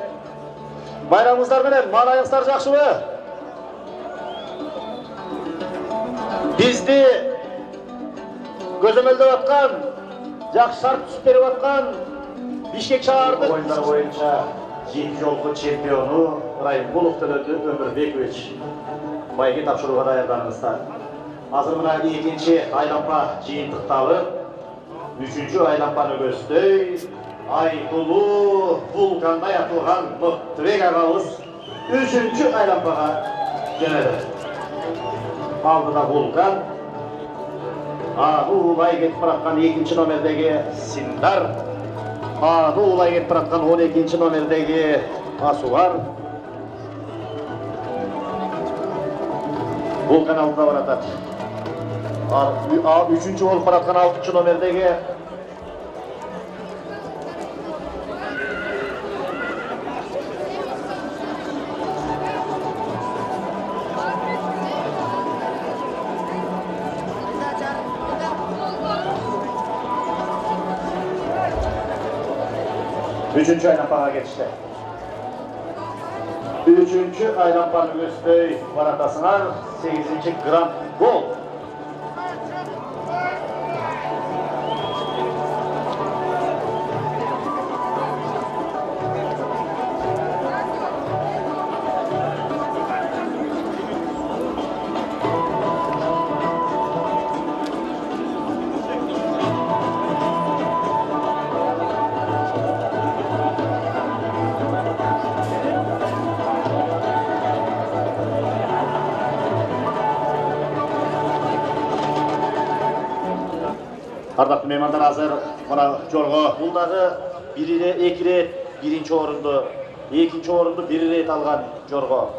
Байрамыңыздар менен, маанайыңыздар жакшыбы? Бизди көзөмөлдөп аткан, жакшы шарт түзүп берип аткан Бишкек шаардык оюндар боюнча 7 жолку чемпиону Райымбулов Өмүрбекович байге тапшырууга даярданыңыздар. Азыр мына 2-чи айланпа жыйынтыкталып, 3-чү айланпаны көздөй Айтулуу Вулкандай атылган Мыртыбек агабыз 3-чү айланпага жөнөдү. Алдыда Вулкан, аны улай кетип бараткан 2-чи номердеги Синдар, аны улай кетип бараткан 12-чи номердеги Асуар. Вулкан алдыда баратат. 3-чү болуп бараткан 6-чы номердеги Üçüncü aylanpaga geçti. 3-cü aylanpanı göstöy baratasına 8-ci Grand Gol. Ардактуу меймандар, азыр мына жолго бул дагы 2 рет биринчи орунду, экинчи орунду 1 рет алган жорго.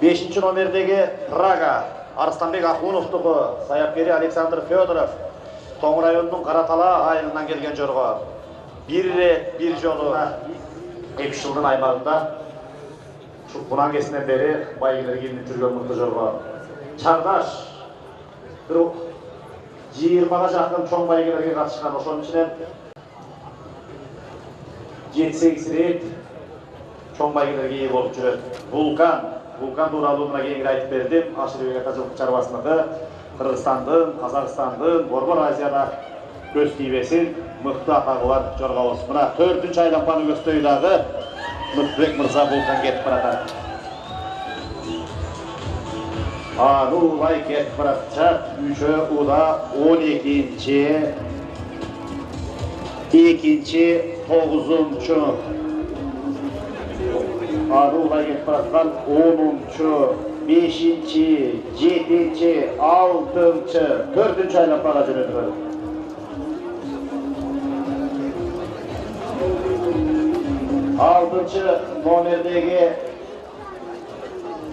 5-чи номердеги Прага Арыстанбек Акуновтугу, саяпкери Александр Федоров, Тоң районунун Каратала айылынан келген жорго. Бир рет, бир жолу 2 жылдын аймагында Шукунан кесинен бери байгелер келинип жүргөн мыкты жорго. Чардаш 20га жакын чоң байгелерге катышкан, ошонун ичинен 7-8 рет чоң байгелерге ээ болуп жүрөт. Вулкан тууралуу мына кийинки айтып бердим. Ашырбек Атажылкы чарбасындагы Кыргызстандын, Казакстандын, Борбор Азияда көз тийбесин мыкты атагы бар жоргобуз. Мына 4-чү айлампаны көздөйдагы Мыктыбек мырза Вулкан кетип баратат. Анулай кетип баратат. 3 уда 12-2-9-чу Анулай кетип бараткан 10-чу 5-чи 7-чи 6-чы 4-чү айлампага жөнөтүлөт. Алтынчы номердеги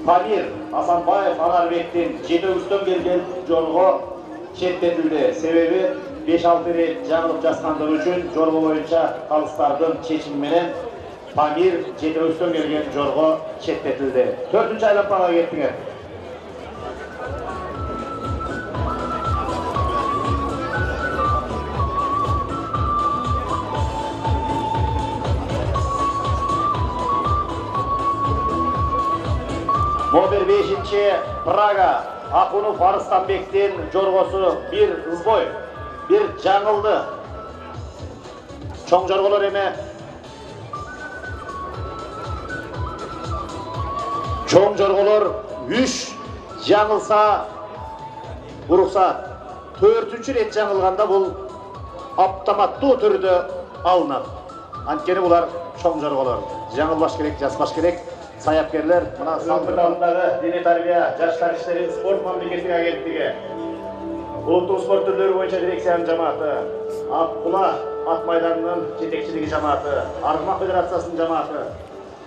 Памир Асанбаев Анарбектин 7-үстөн келген жорго четтетилди. Себеби 5-6 рет жаңылып жазгандыгы үчүн жорго боюнча калыстардын чечими менен Памир 7-үстөн келген жорго четтетилди. 4-чү айлампага кеттиңер. Номер 5-чи Прага Акунов Арыстанбектин жоргосу бир ызбой, бир жаңылды. Чоң жорголор эме. Чоң жорголор 3 жаңылса уруксат. 4-чү рет жаңылганда бул автоматтуу түрдө алынат. Анткени булар чоң жорголор. Жаңылбаш керек, жазбаш керек. Саяпкерлер, мына Салкын алдындагы дене тарбия, жаштар иштери спорт мамлекеттик агенттиги, улуттук спорт түрлөрү боюнча дирекциянын жамааты, Аккула ат майданынын жетекчилиги жамааты, Аргымак федерациясынын жамааты,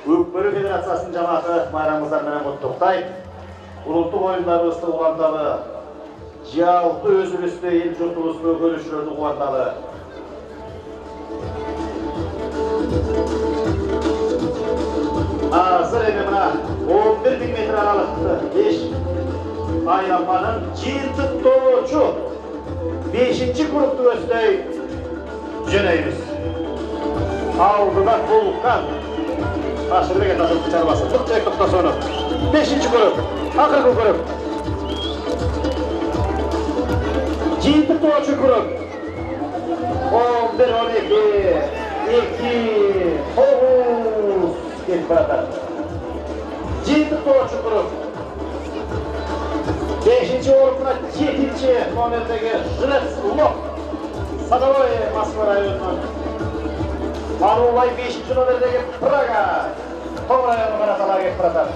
Өкпөрү федерациясынын жамааты майрамыңыздар менен куттуктайт. Улуттук оюндарыбызды уланталы, жалпы өзүбүздү, эл журтубузду көрүшүлөрдү кубандалы. Азыр эми мына 11 метр аралыкты 5 айлампанын жыйынтыктоочу 5-чи группту көздөй жөнөйбүз. Алдыда Вулкан Ашырбек Атажылкы чарбасы Мыктыбек Токтосонов 5-чи групп, акыркы групп. Жыйынтыктоочу групп 11-12 2 9 кетип баратат. Жыйынтыктоочу групп 5-чи орунда 7-чи номердеги Жрец Лок Садовой Москва районунун, Анулай 5-чи номердеги Прага Тоң районунун Караталага кетип баратат.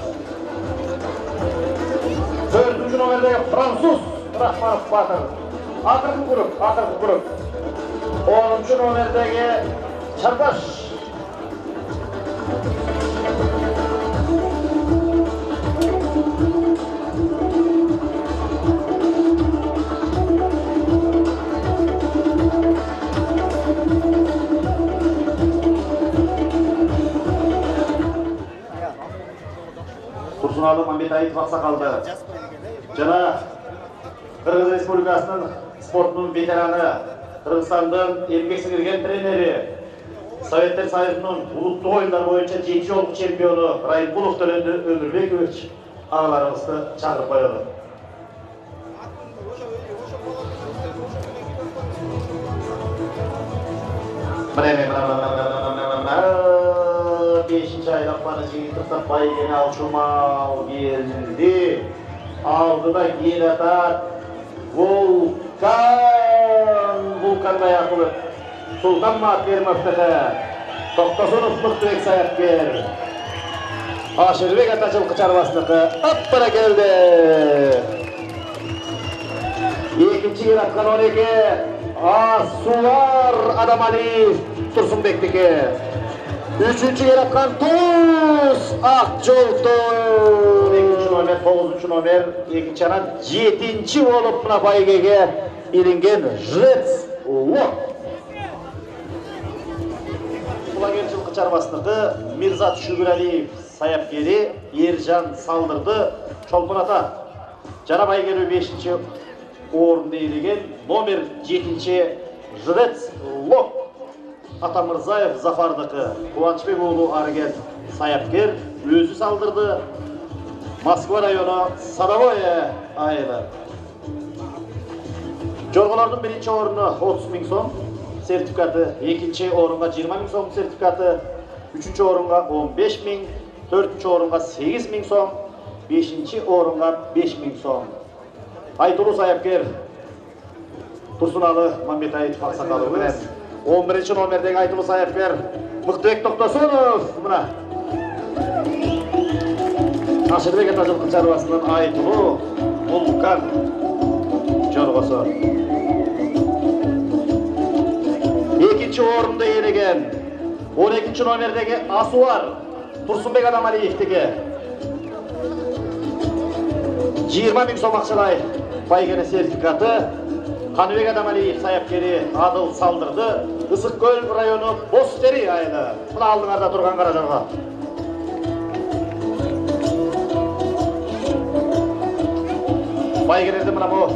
4-чү номердеги Француз Рахманов Батыр акыркы групп. 10-чу номердеги Чардаш Турсуналы Мамбетаев аксакалды жана Кыргыз Республикасынын спорттун ветераны, Кыргызстандын эмгек сиңирген тренери, Советтер Союзунун улуттук оюндар боюнча 7 жолку чемпиону Райымкулов Төлөндү Өмүрбекович агаларыбызды чакырып коелу. Beşinci aylampanı жыйынтыктап байгени алчумал келди. Алдыда келатат Вулкан Баякулов, Султан Макермовтығы, Токтосонов Мыктыбек саяпкер, Ашырбек Атажылкы чарбасындагы аттара келди. Экинчи келаткан 12 Асулар Адамалиев Турсунбектики. Üçüncü yer atkan Tuz Akjoltoy 12 номер, 9 номер, екінші анан 7 болып мына байгеге илинген Жрец Лок. Құлагер жылқы чарбасыныкы Мирзат Шүгүрәлиев саяпкери, Ержан Салдырды Чолпон ата. Жана байгелүү 5-чи орунду ээлеген номер 7-чи Жрец Лок. Атамырзаев Зафардыкы, Кубанычбек уулу Арыгел саяпкер, өзү салдырды. Москва району Садовое айылы. Жорголордун 1-чи орunu 30 000 сом сертификаты, 2-чи орунга 20 000 сом сертификаты, 3-чү орунга 15 000, 4-чү орунга 8 000 сом, 5-чи орунга 5 000 сом. Айтулуу саяпкер Турсуналы Мамбетаев аксакалы менен 11-чи номердеги айтулуу саяпкер Мыктыбек Токтосунов мына Ашырбек ата жылкы чарбасынын айтулуу Вулкан жоргосу. 2-чи орунду ээлеген 12-чи номердеги Асуар Турсунбек Адамалиевдиги 20 000 сом акчалай байгене сертификаты. Каныбек Адамалиев саяпкери Адыл Салдырды, Ысык Көл району Бостери айылы. Мына алдыңарда турган кара жорго. Байгелерди мына бу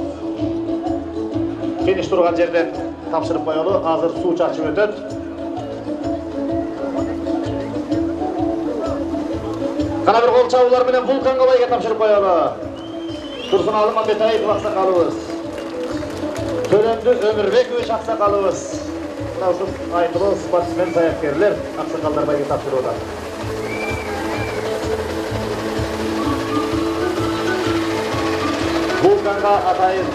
финиш турган жерден тапшырып коелу. Азыр суу чачып өтөт. Кана бир кол чабуулар менен Вулканга байга тапшырып коелу. Турсуналы Мамбетаев аксакалыбыз, Төлөндү Өмүрбекович аксакалыбыз. Мына ушул айтылуу спортсмен саяпкерлер аксакалдар байга тапшырууда. Вулканга атайын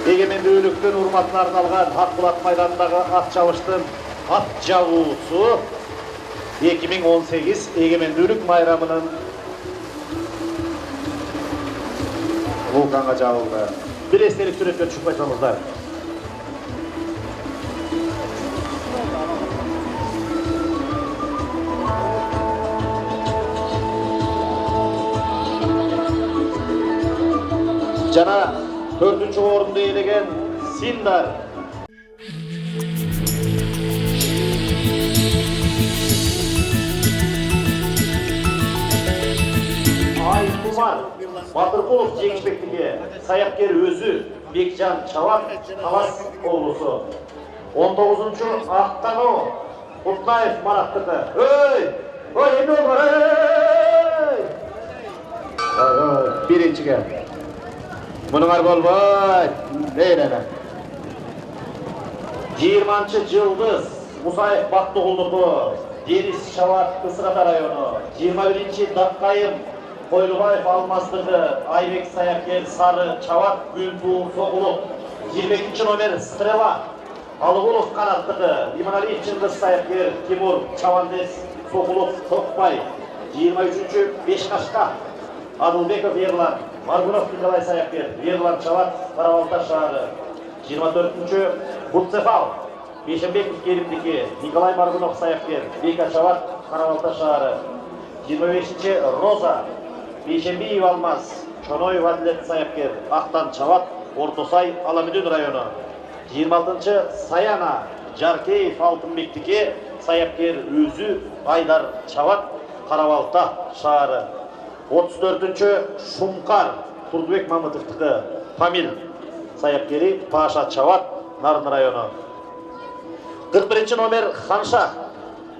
эгемендүүлүктүн урматына арналган Акбулат майданындагы ат чабыштын ат жабуусу 2018 эгемендүүлүк майрамынын Вулканга жабылды. Bir estelik sürekli düşük başlamızlar. Jana 4-cü orunda ээлеген Sindar. Aykumar Батыркулов жеңишпектиги саяпкер өзү Бекжан Чавак Талас облусу. 19-чу Актану Кутнаев Мараттыкы. Ой, эмне болду? Биринчиге. Мунуңар болбойт. Нейрene. 20-чы Жылдыз Мусаев Бактыгулдуку, Денис Шават Кысырата району. 21-чи Даккайым Койлубаев Алмаздыгы, Айбек саяпкер Сары Чавак Гүлтуу Согулук. 22-чи номер Стрела Алыгулов Канаттыгы, Иманалиев Чыңгыз саяпкер Тимур Чавандес Согулук Токпай. 23-чү Бешкашка Адылбеков Ерлан, Маргунов Николай саяпкер Ерлан Чавак Карабалта шаары. 24-чү Бутцефал Бешембеков Керимдики, Николай Маргунов саяпкер Бека Чавак Карабалта шаары. 25-чи Роза Бейшембиев Алмаз, Чоноев Адлет саяпкер, Актан Чавак, Ортосай, Аламүдүн району. 26-чы Саяна, Жаркеев Алтынбектике, саяпкер өзү Айдар Чавак, Карабалта шаары. 34-чы Шумкар, Турдубек Мамытовтыкы, Фамил, саяпкери Паша Чавак, Нарын району. 41-чі номер Ханша,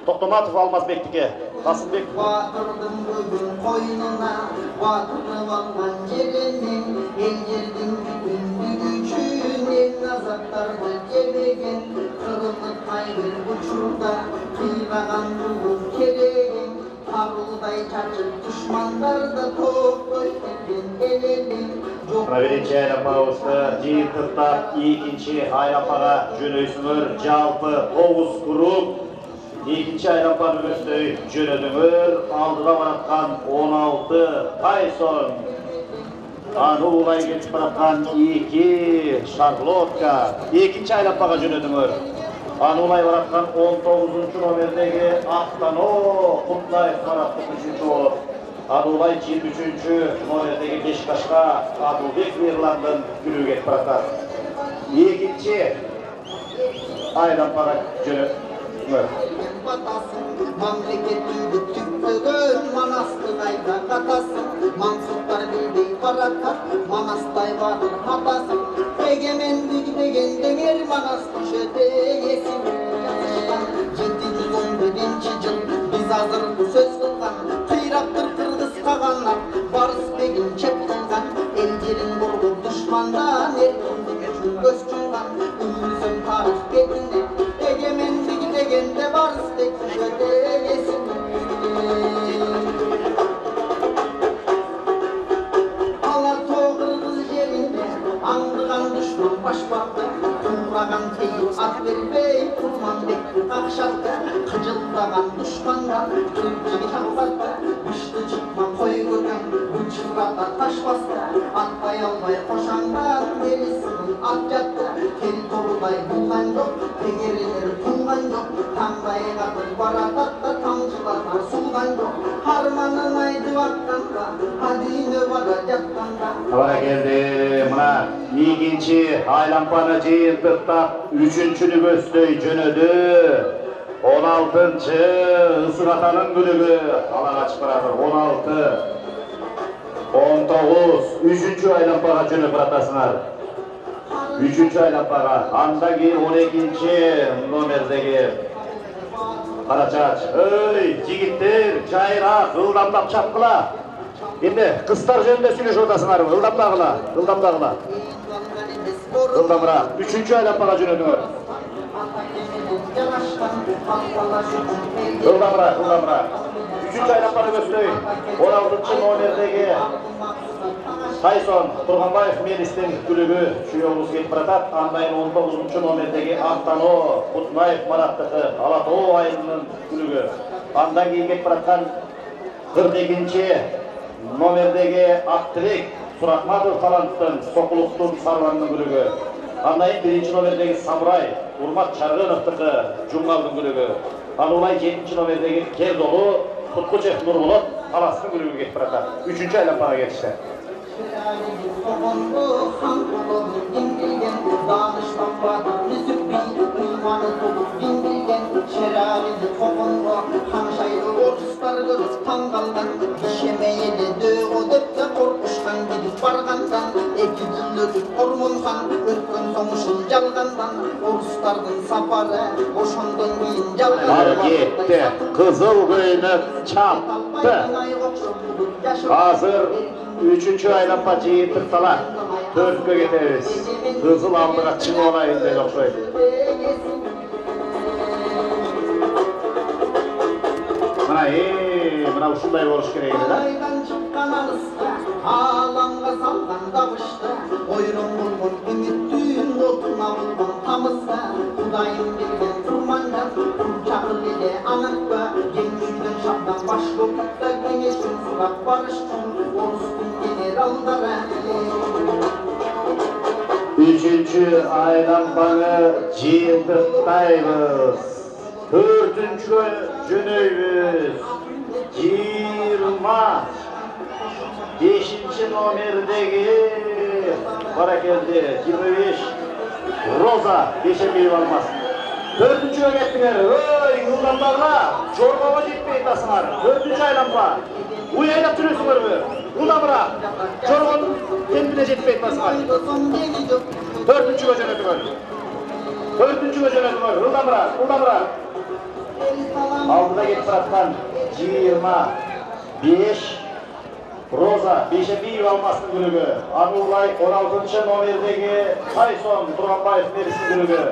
Токтоматов Алмазбектике, Касымбек. Батырдың бүгін қойнына, батырып алған жерінен, ел жердің бүтіндігі үшін, ел азаптарды жебеген, қырылып қайбір ұшырда, қираған бүгін кереген, қарудай чачып düşмандарды тоқтай кеткен елелен. Бірінші айрапауызды жиынтықтап, екінші айрапаға жөнөйсіңір, жалпы 9 grup. Екінші айрапан өсті жөнөдіңір, алдыда баратқан 16 Тайсон. Аны улай кетіп баратқан 2 Шарлотка. Екінші айрапаға жөнөдіңір. Аны улай баратқан 19-чы номердегі Ақтано Құтлаев бараттық 3-чі болып. Adulay 23-cü nomerdeki Beşiktaş'a Adulbek Mirland'ın gülü getip bırakar. İkinci aydan para jönü. Memleketin tüktügün manastır ayda katasın. Mansutlar bildiği barakat manastay vardır hatasın. Egemenlik degen denger manastır şödeyesin. 711 yıl biz hazır bu söz kılgan. Kıyraktır kırgız kaganlar barış degin çep kılgan. Ellerin vurdu düşmandan erkin göz çulgan. Ümrüsün tarih bedinde egemenlik degende barış degin şödeyesin. Alatoğ kırgız yerinde angıgan düşman baş baktı. Kurlagan teyir at vermey kurman bekli kakşattı. Kıcıldagan düşmandan Türkçe'yi çapsattı. Düştü çıkma koy gögen uçurata taş bastı. Atbay albay koşandan gerisinin at yattı. Tel toruday bulgan yok, tegerileri tungan yok. Tangay katır baradatta tamçılarlar sulgan yok. Harmanın aydı vakkanda, hadine varacakkanda. Havara geldi mına ikinci aylanpanı jıyıntıktap 3-cünü göstөй jönödü. 16-cı ısıratanın gülügü alağa çıpıradır 16 19 3-cü aylanpaga jönöp bıratasınlar. 3-cü aylanpaga anda keyin 12-ci nomerdegi Karaçaç. Öy jigitler jayra ıldamdap çapkıla. Endi kızlar jönünde süйлöşүп атасыңар, ылдамдагыла, ылдамдагыla. Ылдамыраак. 3-cü aylanpaga jönөdүңөр. Ылдамыраак, ылдамыраак. 3-cü aylanpаны көздөй. 16-cı номердеги Тайсон Турганбаев Мелистин күлүгү чүйөбүз кетип баратат. Андайын 19-cı номердеги Ақтано Кутунаев Мараттыкы Алатоо айылынын күлүгү. Андан кийин кетип бараткан 42-cı nomerdegi Актилек Сурахматов таланттын Сокулуктун Сарванын күлүгү. Андайын 1-ci nomerdegi Самурай Урмат Чаргыновтыкы Жумгалдын күлүгү. Анулай 7-ci nomerdegi Кердолу Туткучев Нурболот Таластын күлүгү кетип баратат. 3-cü aylanпага кетишти. Margette Kızıl Göynük çaptı. Hazır 3-cü aylanpa jıyıntыктала 4-kö ketебиz. Kızıl aldıga чың olayын деп окшойт. Мына ушундай болуш керек эле да. Alamga salgan davışta Oyrum bulgun ümittün otuna bulgun tamızda Kudayım bilgen kurmancan Kurçakır ile anakba Gemüşüden şaptan baş kopukta Güneşin surat barıştın Orustun generallara 3-cü aylanpanı jıyıntыктайбыз. 4-cü jönөйбүz. 25-ci nomerdegi Barakeldi 25 Roza 5'e bir almaz. 4-cüye gettiler. Öy ılдамдагыла Жоргого жетпей атасыңар. 4-cü aylanpa. Уй айлап жүрөсүңөр бü? Ылдамыраак. Жоргонун темпине жетпей атасыңар. 4-cüye жөнөтүңөр. 4-cüye жөнөтүңөр. Ылдамыраак, ылдамыраак. Aldıda ketip baraткан 25 Roza 5'e bir almasının gülügü. Anulay 16-cı nomerdegi Tayson Turganbaev Melis'in gülügü.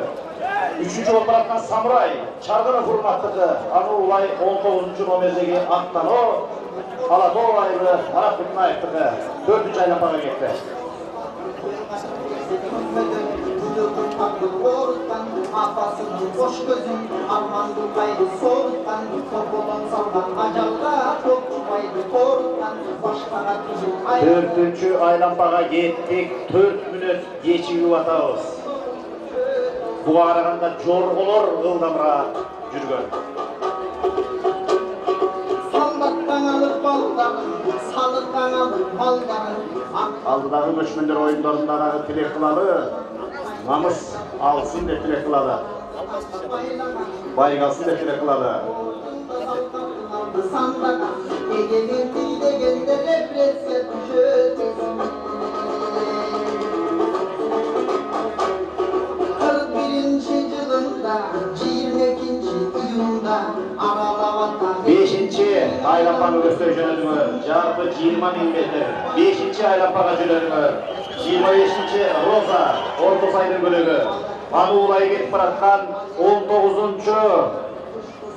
3-cü olup bırakkan Samuray Çargınov Urmattıkı. Anulay 19-cü nomerdegi Ақтано Алатоо айылы Марат Кутунаевтыкы. 4-cü aylanpaga кетти. Apasının boş gözün Armandı kaydı soğuttan Topulan saldan acalda Topçumaydı koruttan Başkana tüzün ayırdı 4-cü aylanpaga kettik. 4 мүнөт кечигип атабыз. Буга караганда жорголор ылдамыраак жүргөн. Saldattan alıp baldan alır malları. Aldıдағы көшмендер ойындарындағы тілек қылады. Намыс алсын деп тілек қылады. Байғалсын деп тілек қылады. Sandaka, egemenliği de gende represiye düşeceğiz. 41. yılında, 22. iyunda, Aralavata... 5-ci aylanpağı gösteri jönödüңөр. Жарпы 20 000 метр. 5-ci aylanpağa jönödüңөр. 25-ci Роза, Ордос айдын бөлігі. Ануулай кетіп баратқан 19-чу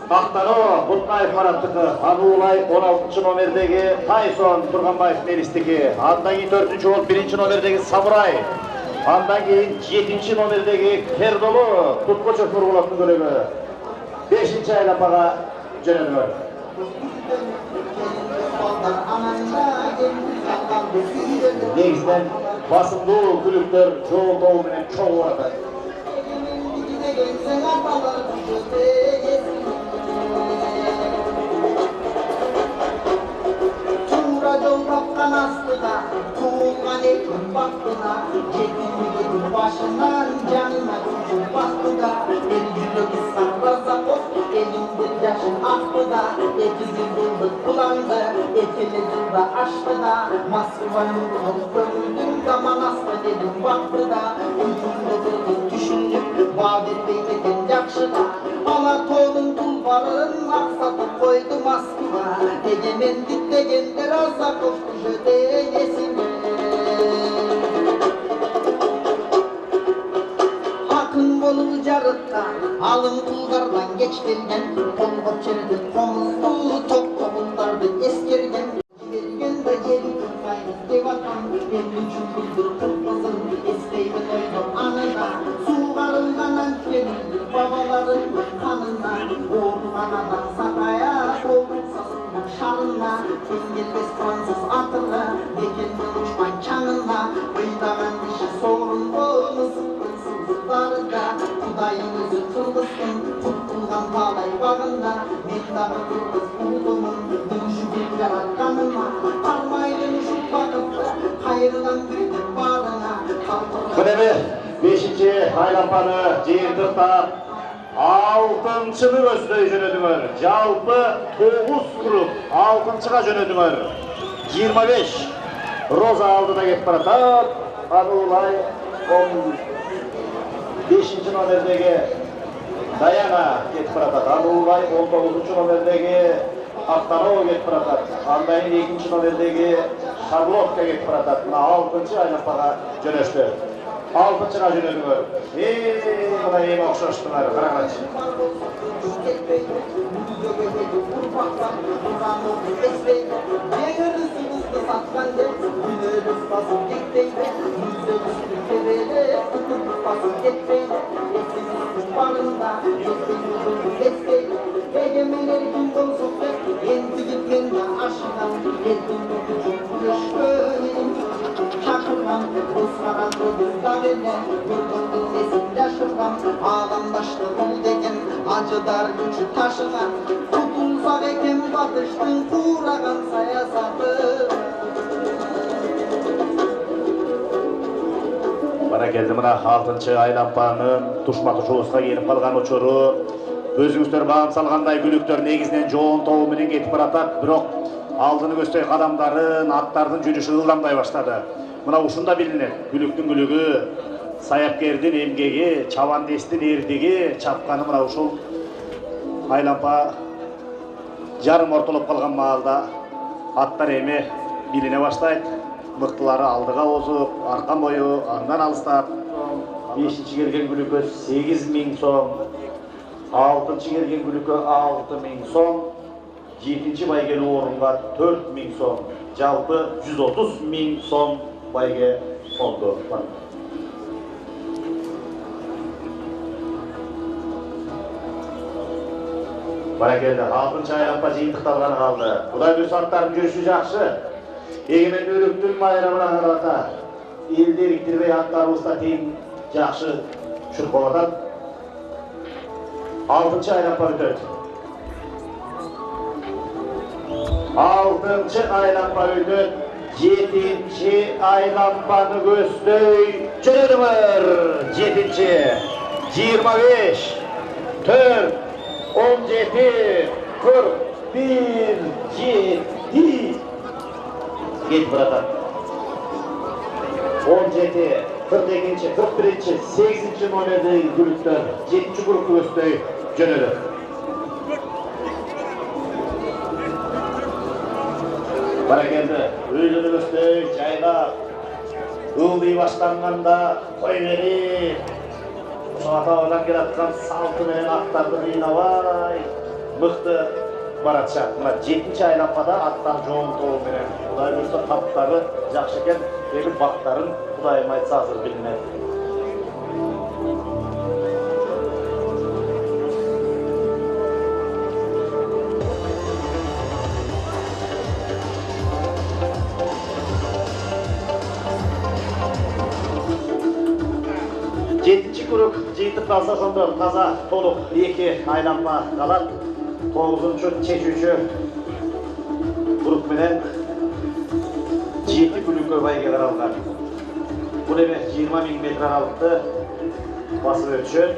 Ақтано Бұтқаев Мараттығы, Ануулай 16 номердегі Тайсон Тұрғанбаев Мелістігі, андан кейін 4-ші ол 1-ші номердегі Самурай, андан кейін 7-ші номердегі Кердолу Тұтқочев Нұрғылаттың көлігі 5-ші айлампаға жөнеліңір. Негізден басымды күліктер жол толымен чоң орады. Yol kapkan astıda, tuğulgan ekim baktına, Yetim başından canına küçük bastıda, El yürü kıskan razakot, elimdir yaşın aktıda, Etizin bulduk bulandı, etili yılda açtıda, Moskva'nın kömüldüm zaman astı dedim baktıda, Uykumda durdum düşündüm, Babir Bey'deken yakşıda, Anatol'un tulbarın aksatıp koydu Moskva, Egemenlik degenler Azakov düşödegesine. Akın bolu jarıkka, alın tulgardan geç gelgen, Kolgot çerdi komuzlu top topuldardı eskergen. Vergen de yeri tutmaydı devatan, Emrin çünküldür kırpızın, Esteyden oydu anıda, Suğarıldan antrenildir babaların kanına, Ormanadan sakaya, Kolgut sasından şarına, Engelbez Fransız atırla, Dekenden uçman çanına, Bıydagan dişi sorunlu, Mısıkkın sızlarında, Kudayın özü kırgızsın, Tutulgan talay bağında, Mektabı kırgız buldumun, Dümüşü bir yaratkanıma, Parmaydın şu bakıpta, Hayırdan büyüdük bağrına, Kıdemi 5-ci aylanpаны жыйынтыктап 6-чыны көздөй жөнөдүңөр. Жалпы 9 групп 6-чыга жөнөдүңөр. 25 Роза алдыда кетип баратат. Ануулай 15-ci номердеги Даяна кетип баратат. Ануулай 19-чу номердеги Ақтанова кетип баратат. Андан кийин 2-чи номердеги Шарлотка кетип баратат. Мына 6-чы айлампага жөнөштү. 6-чыга жөнөдүңөр. Мына эми окшоштуңар, караңачы. Egemenleri kim bolsa endi gitmende aşıdan, Eddimde küçük güneşköyüm. Çakırgan, ısmaran kızda benden, Yurdun nesinde şırgan, ağlamdaştı ol degen, acıdar gücü taşıgan, Tutulsak eken batıştın kuragan sayasatı. Bana geldi mına 6-чы aylanpanın tuşma-tuşuğuzga gelip kalgan uçuru. Өзүңүздөр багам салгандай күлүктөр негизинен жоон тобу менен кетип баратат, бирок алдыны көздөй кадамдарын, аттардын жүрүшү ылдамдай баштады. Мына ушунда билинет, күлүктүн күлүгү, саяпкердин эмгеги, чабандестин эрдиги чапканы мына ушул айлампа жарым ортолоп калган маалда аттар эми билине баштайт. Мыктылары алдыга озуп, аркан бою андан алыстап, 5-чи келген күлүккө 8.000 сом, 6-чы келген күлүккө 6.000 сом, 7-чи байгелүү орунга 4.000 сом, жалпы 130.000 сом байге фонду бар. Баракелде, 6-чы айлампа жыйынтыкталганы калды. Кудай буйруса аттардын жүрүшү жакшы. Эгемендүүлүктүн майрамына карата элди ириктирбей аттарыбызда тең жакшы чуркап атат. 6-чы айлампа өтөт. 6-чы айлампа өтөт. 7-ci aylanmanı göstөй jönödüңөр. 7-ci 25 4 17 41 7 Get burada. 17 42 41 8 nomerdagi gruplar 7-ci grupni göstөй jönödü. Barakeldi. Öylünü göstөй жайга ылдый баштанганда кой берип ата-бабадан келаткан салты менен аттарды кыйнабай мыкты баратышат. Мына 7-ci айланмада аттар жоонтоо менен Кудай буйрса таптары жакшы экен, эми бактарын Кудайым айтса азыр билинет. Kurup жыйынтык алса сонда таза толук 2 айланма калат. 9-чу, 10-чү груп менен 7 күнүккө байге каралган. Бул эми 20 000 метр аралыкты басып өтүшөт.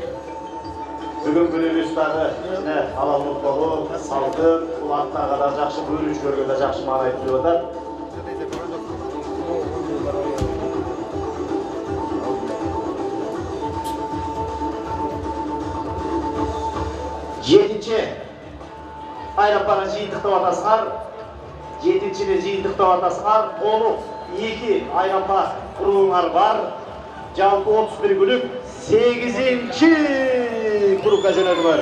Бүгүн күнүбүз дагы алалык болуп, салгын, бул аттарга да жакшы, бөлүүчүлөргө да жакшы маанай түзүп атат. Жетінші айланманы жыйынтыктап атасыңар, 7-чини жыйынтыктап атасыңар, толук 2 айланма куруңар бар. Жалпы 31 күнүк 8-чи группка жөнөдүңөр.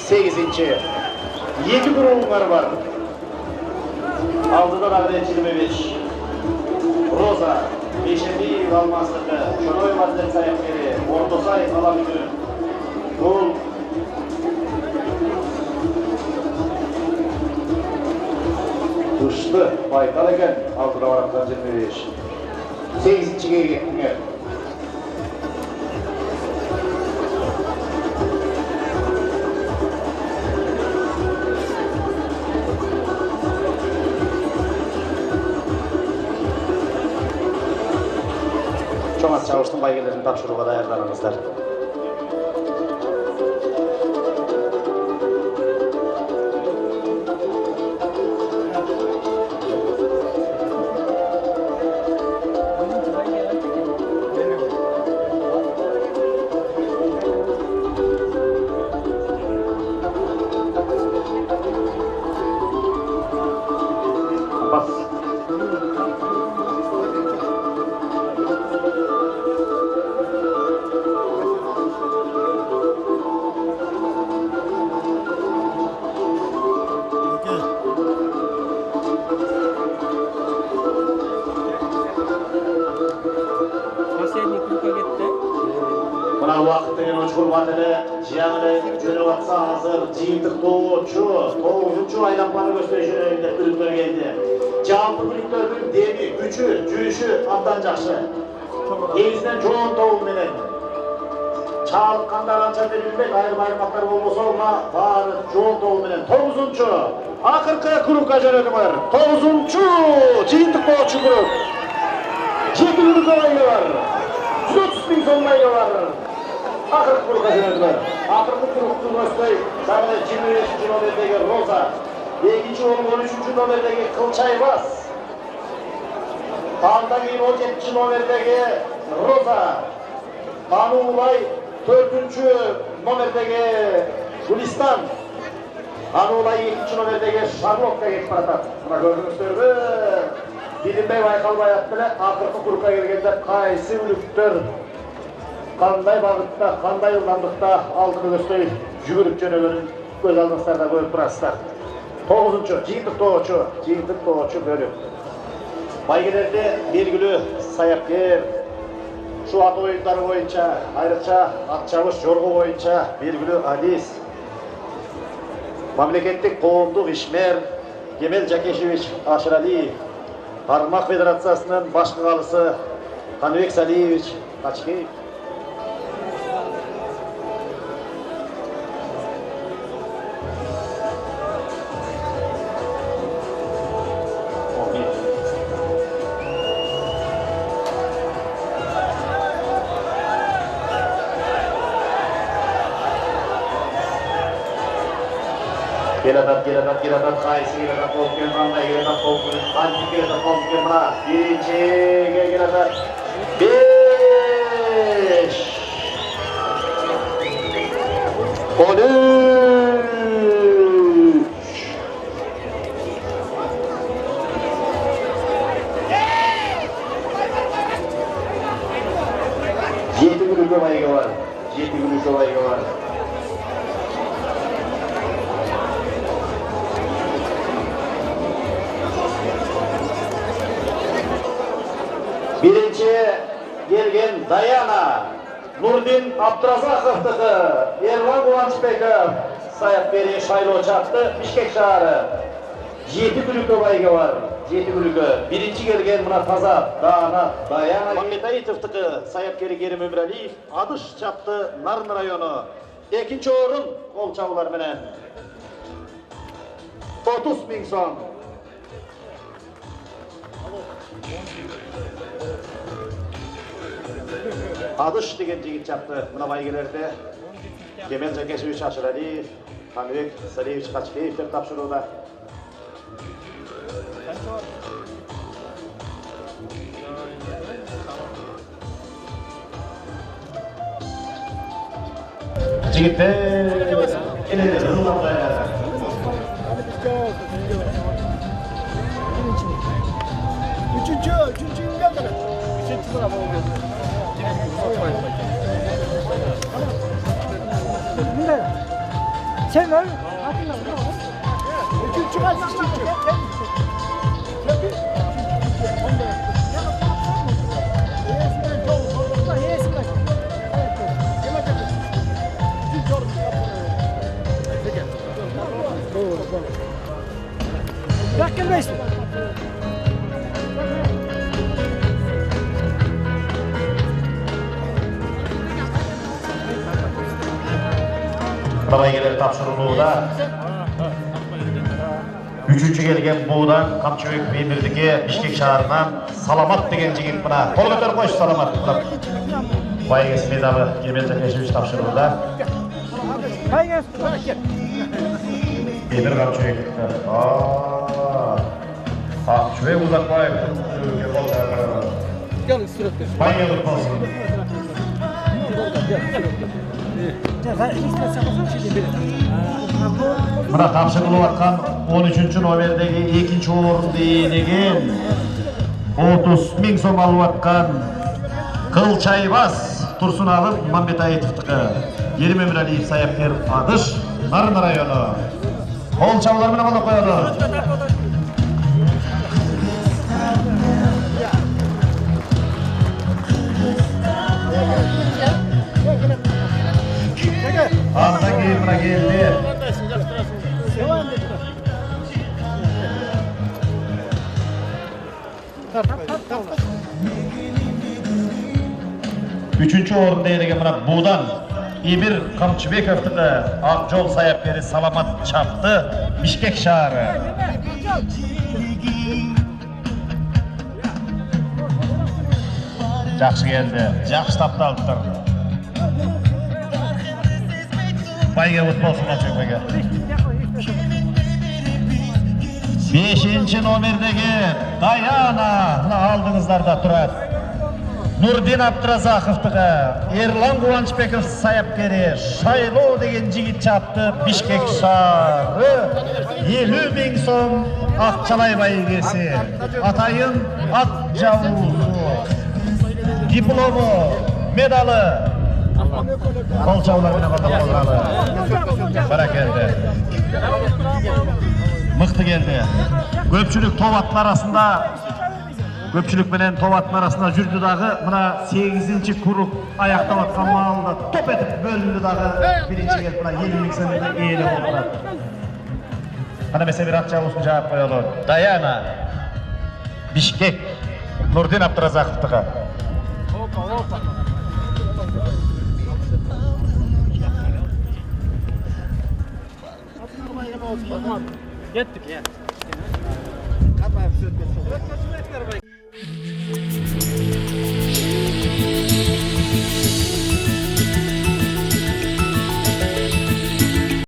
8-чи 2 куруңар бар. Алдыда дагы 25 Роза, Бешемиев Алмастыкы, Шоной Мазлет Саяпкери, Ордосай Аламүнү. Бул Kuştu, Baykal eken, altıda varaktan 25. 8-ciye gittiler. Çoğaz Çavuş'un baygelerini tapşırığa dayarlarınızlar. Mına vaqtın uçurmatını, jiyağını jönüp atsa hazır, jıyıntık toğuçu, 9-çu aylanmаны gösteriş ürünler geldi. Жалпы бүлүктөрдүн деми, күчү, жүрүшү абдан жакшы. Негизинен жоон тобу менен. Чалыккандар анча берилбейт, айрым аймактар болбосо, мына баары жоон тобу менен. 9-чу акыркы группка жөнөдүңөр. 9-чу жыйынтык тоочу групп. 7 күнүккө байга бар. 130 000 сом байга бар. Акыркы группка жөнөдүңөр. Акыркы групптун өстөй, дагы 25-чи номердеги Роза. 2-ci 13-cü nomerdeki Kılçaybaz. Andan keyin 17-ci nomerdeki Roza. Banu Ulay 4-cü nomerdeki Gulistan. Banu Ulay 2-ci nomerdeki Şarlok'ta geçip baratat. Buna gördüğünüzdür. Bilinbey baykalbay attılar. Akırkı kurka gelgende kaysi ülüktür. Kanday bağıtta, kanday yıldandıkta altını gösterip jügürüp jönөгөнүн көз алдыңыздарда көрүп турасыздар. 9-чу жыйынтык тоочу бөлүк. Байгелерде белгилүү саяпкер, şu at oyunları боюнча, айрыкча ат чабыш жорго боюнча белгилүү адис. Мамлекеттик коомдук ишмер Кемел Жакешевич Ашыралиев, Кармак Федерациясынын башкы калысы Каныбек Салиевич Качкеев. Gelatat, qaysi gelatat bo'lgan, qanday gelatat bo'lgan, qanday gelatat bo'lgan, mana birinchiga gelatat 5. Yedi günlük olayı var. Birinci gelgen Dayana, Nurdin Abdurazakov'taki, Erlan Kıvançbekov, Sayapberi Şaylo çaktı, Bişkek şahırı. 7 günlük olayı var. 7 günlük. Birinci gelgen buna taza, Dayana. Mahmet Ayitov'taki, Sayapberi Kerim Ömraliyev, Adış çaktı, Narın rayonu. İkinci orun, kol çavlar mene. 30.000 son. Adış деген жігіт чапты мына байгелерде Кемел Жакешевич Ашыралиев, Хамирек Салиевич Қачкеевтер тапшыруда. Жігіттер Üçüncü ünlem kadar. Üçüncü sıra bu. Sen ver. Üçüncü kaç? Bakın beşli. Baygeler tapşırılığında 3. gelgen buğdan Kamçıbek Bemir'deki Bişkek şahırından Salamat degen jigit buna. Kol götür koş Salamat. Baygesi medalı Kemel Jakaşevich tapşırılığında. Bemir Kamçıbek. Kamçıbek uzatmayıp. Baygeler olsun. Mına tapşırılıvatkan 13. nomerdeki ikinci orundu iğnegen 30.000 som alıvatkan Kılçaybaz Tursun alıp Mahmet Ayitov'taki Kerim Ömraliyev Sayapker Adış Narın rayonu. Kol çavlarına bana koyalım. Ağzından gelip buna geldi. Üçüncü orunda yedigen buna buğdan İbir Kamçıbekov'taki Akjol Sayapberi Salamat çaptı Bişkek şahırı. Жақсы geldi. Жақсы taptı aldılar. Bayga o'tib olsun Kamçıbek'e. 5. nomerdeki Dayana aldığınızlarda turar. Nurdin Abdurazakov'taki Erlan Kıvançbekov Sayapberi Şaylo degen jigit çaptı Bişkek şahırı 50.000 som Akçalay baygesi. Atayın at javuzu. Diplomu, medalı. Kol çavlarına bakalım. Para geldi. Mıktı geldi. Köpçülük tovatlar arasında Köpçülük menen tovatlar arasında жүрдü dağı. Mına 8. kurup ayakta atkan malda top edip bölündü dağı. Birinci geldi buna 20.000 senede eğili oldular. Bana mesela bir atça olsun cevap koyalım. Dayana, Bişkek, Nurdin Abdurazakov'taki. Yettik ya.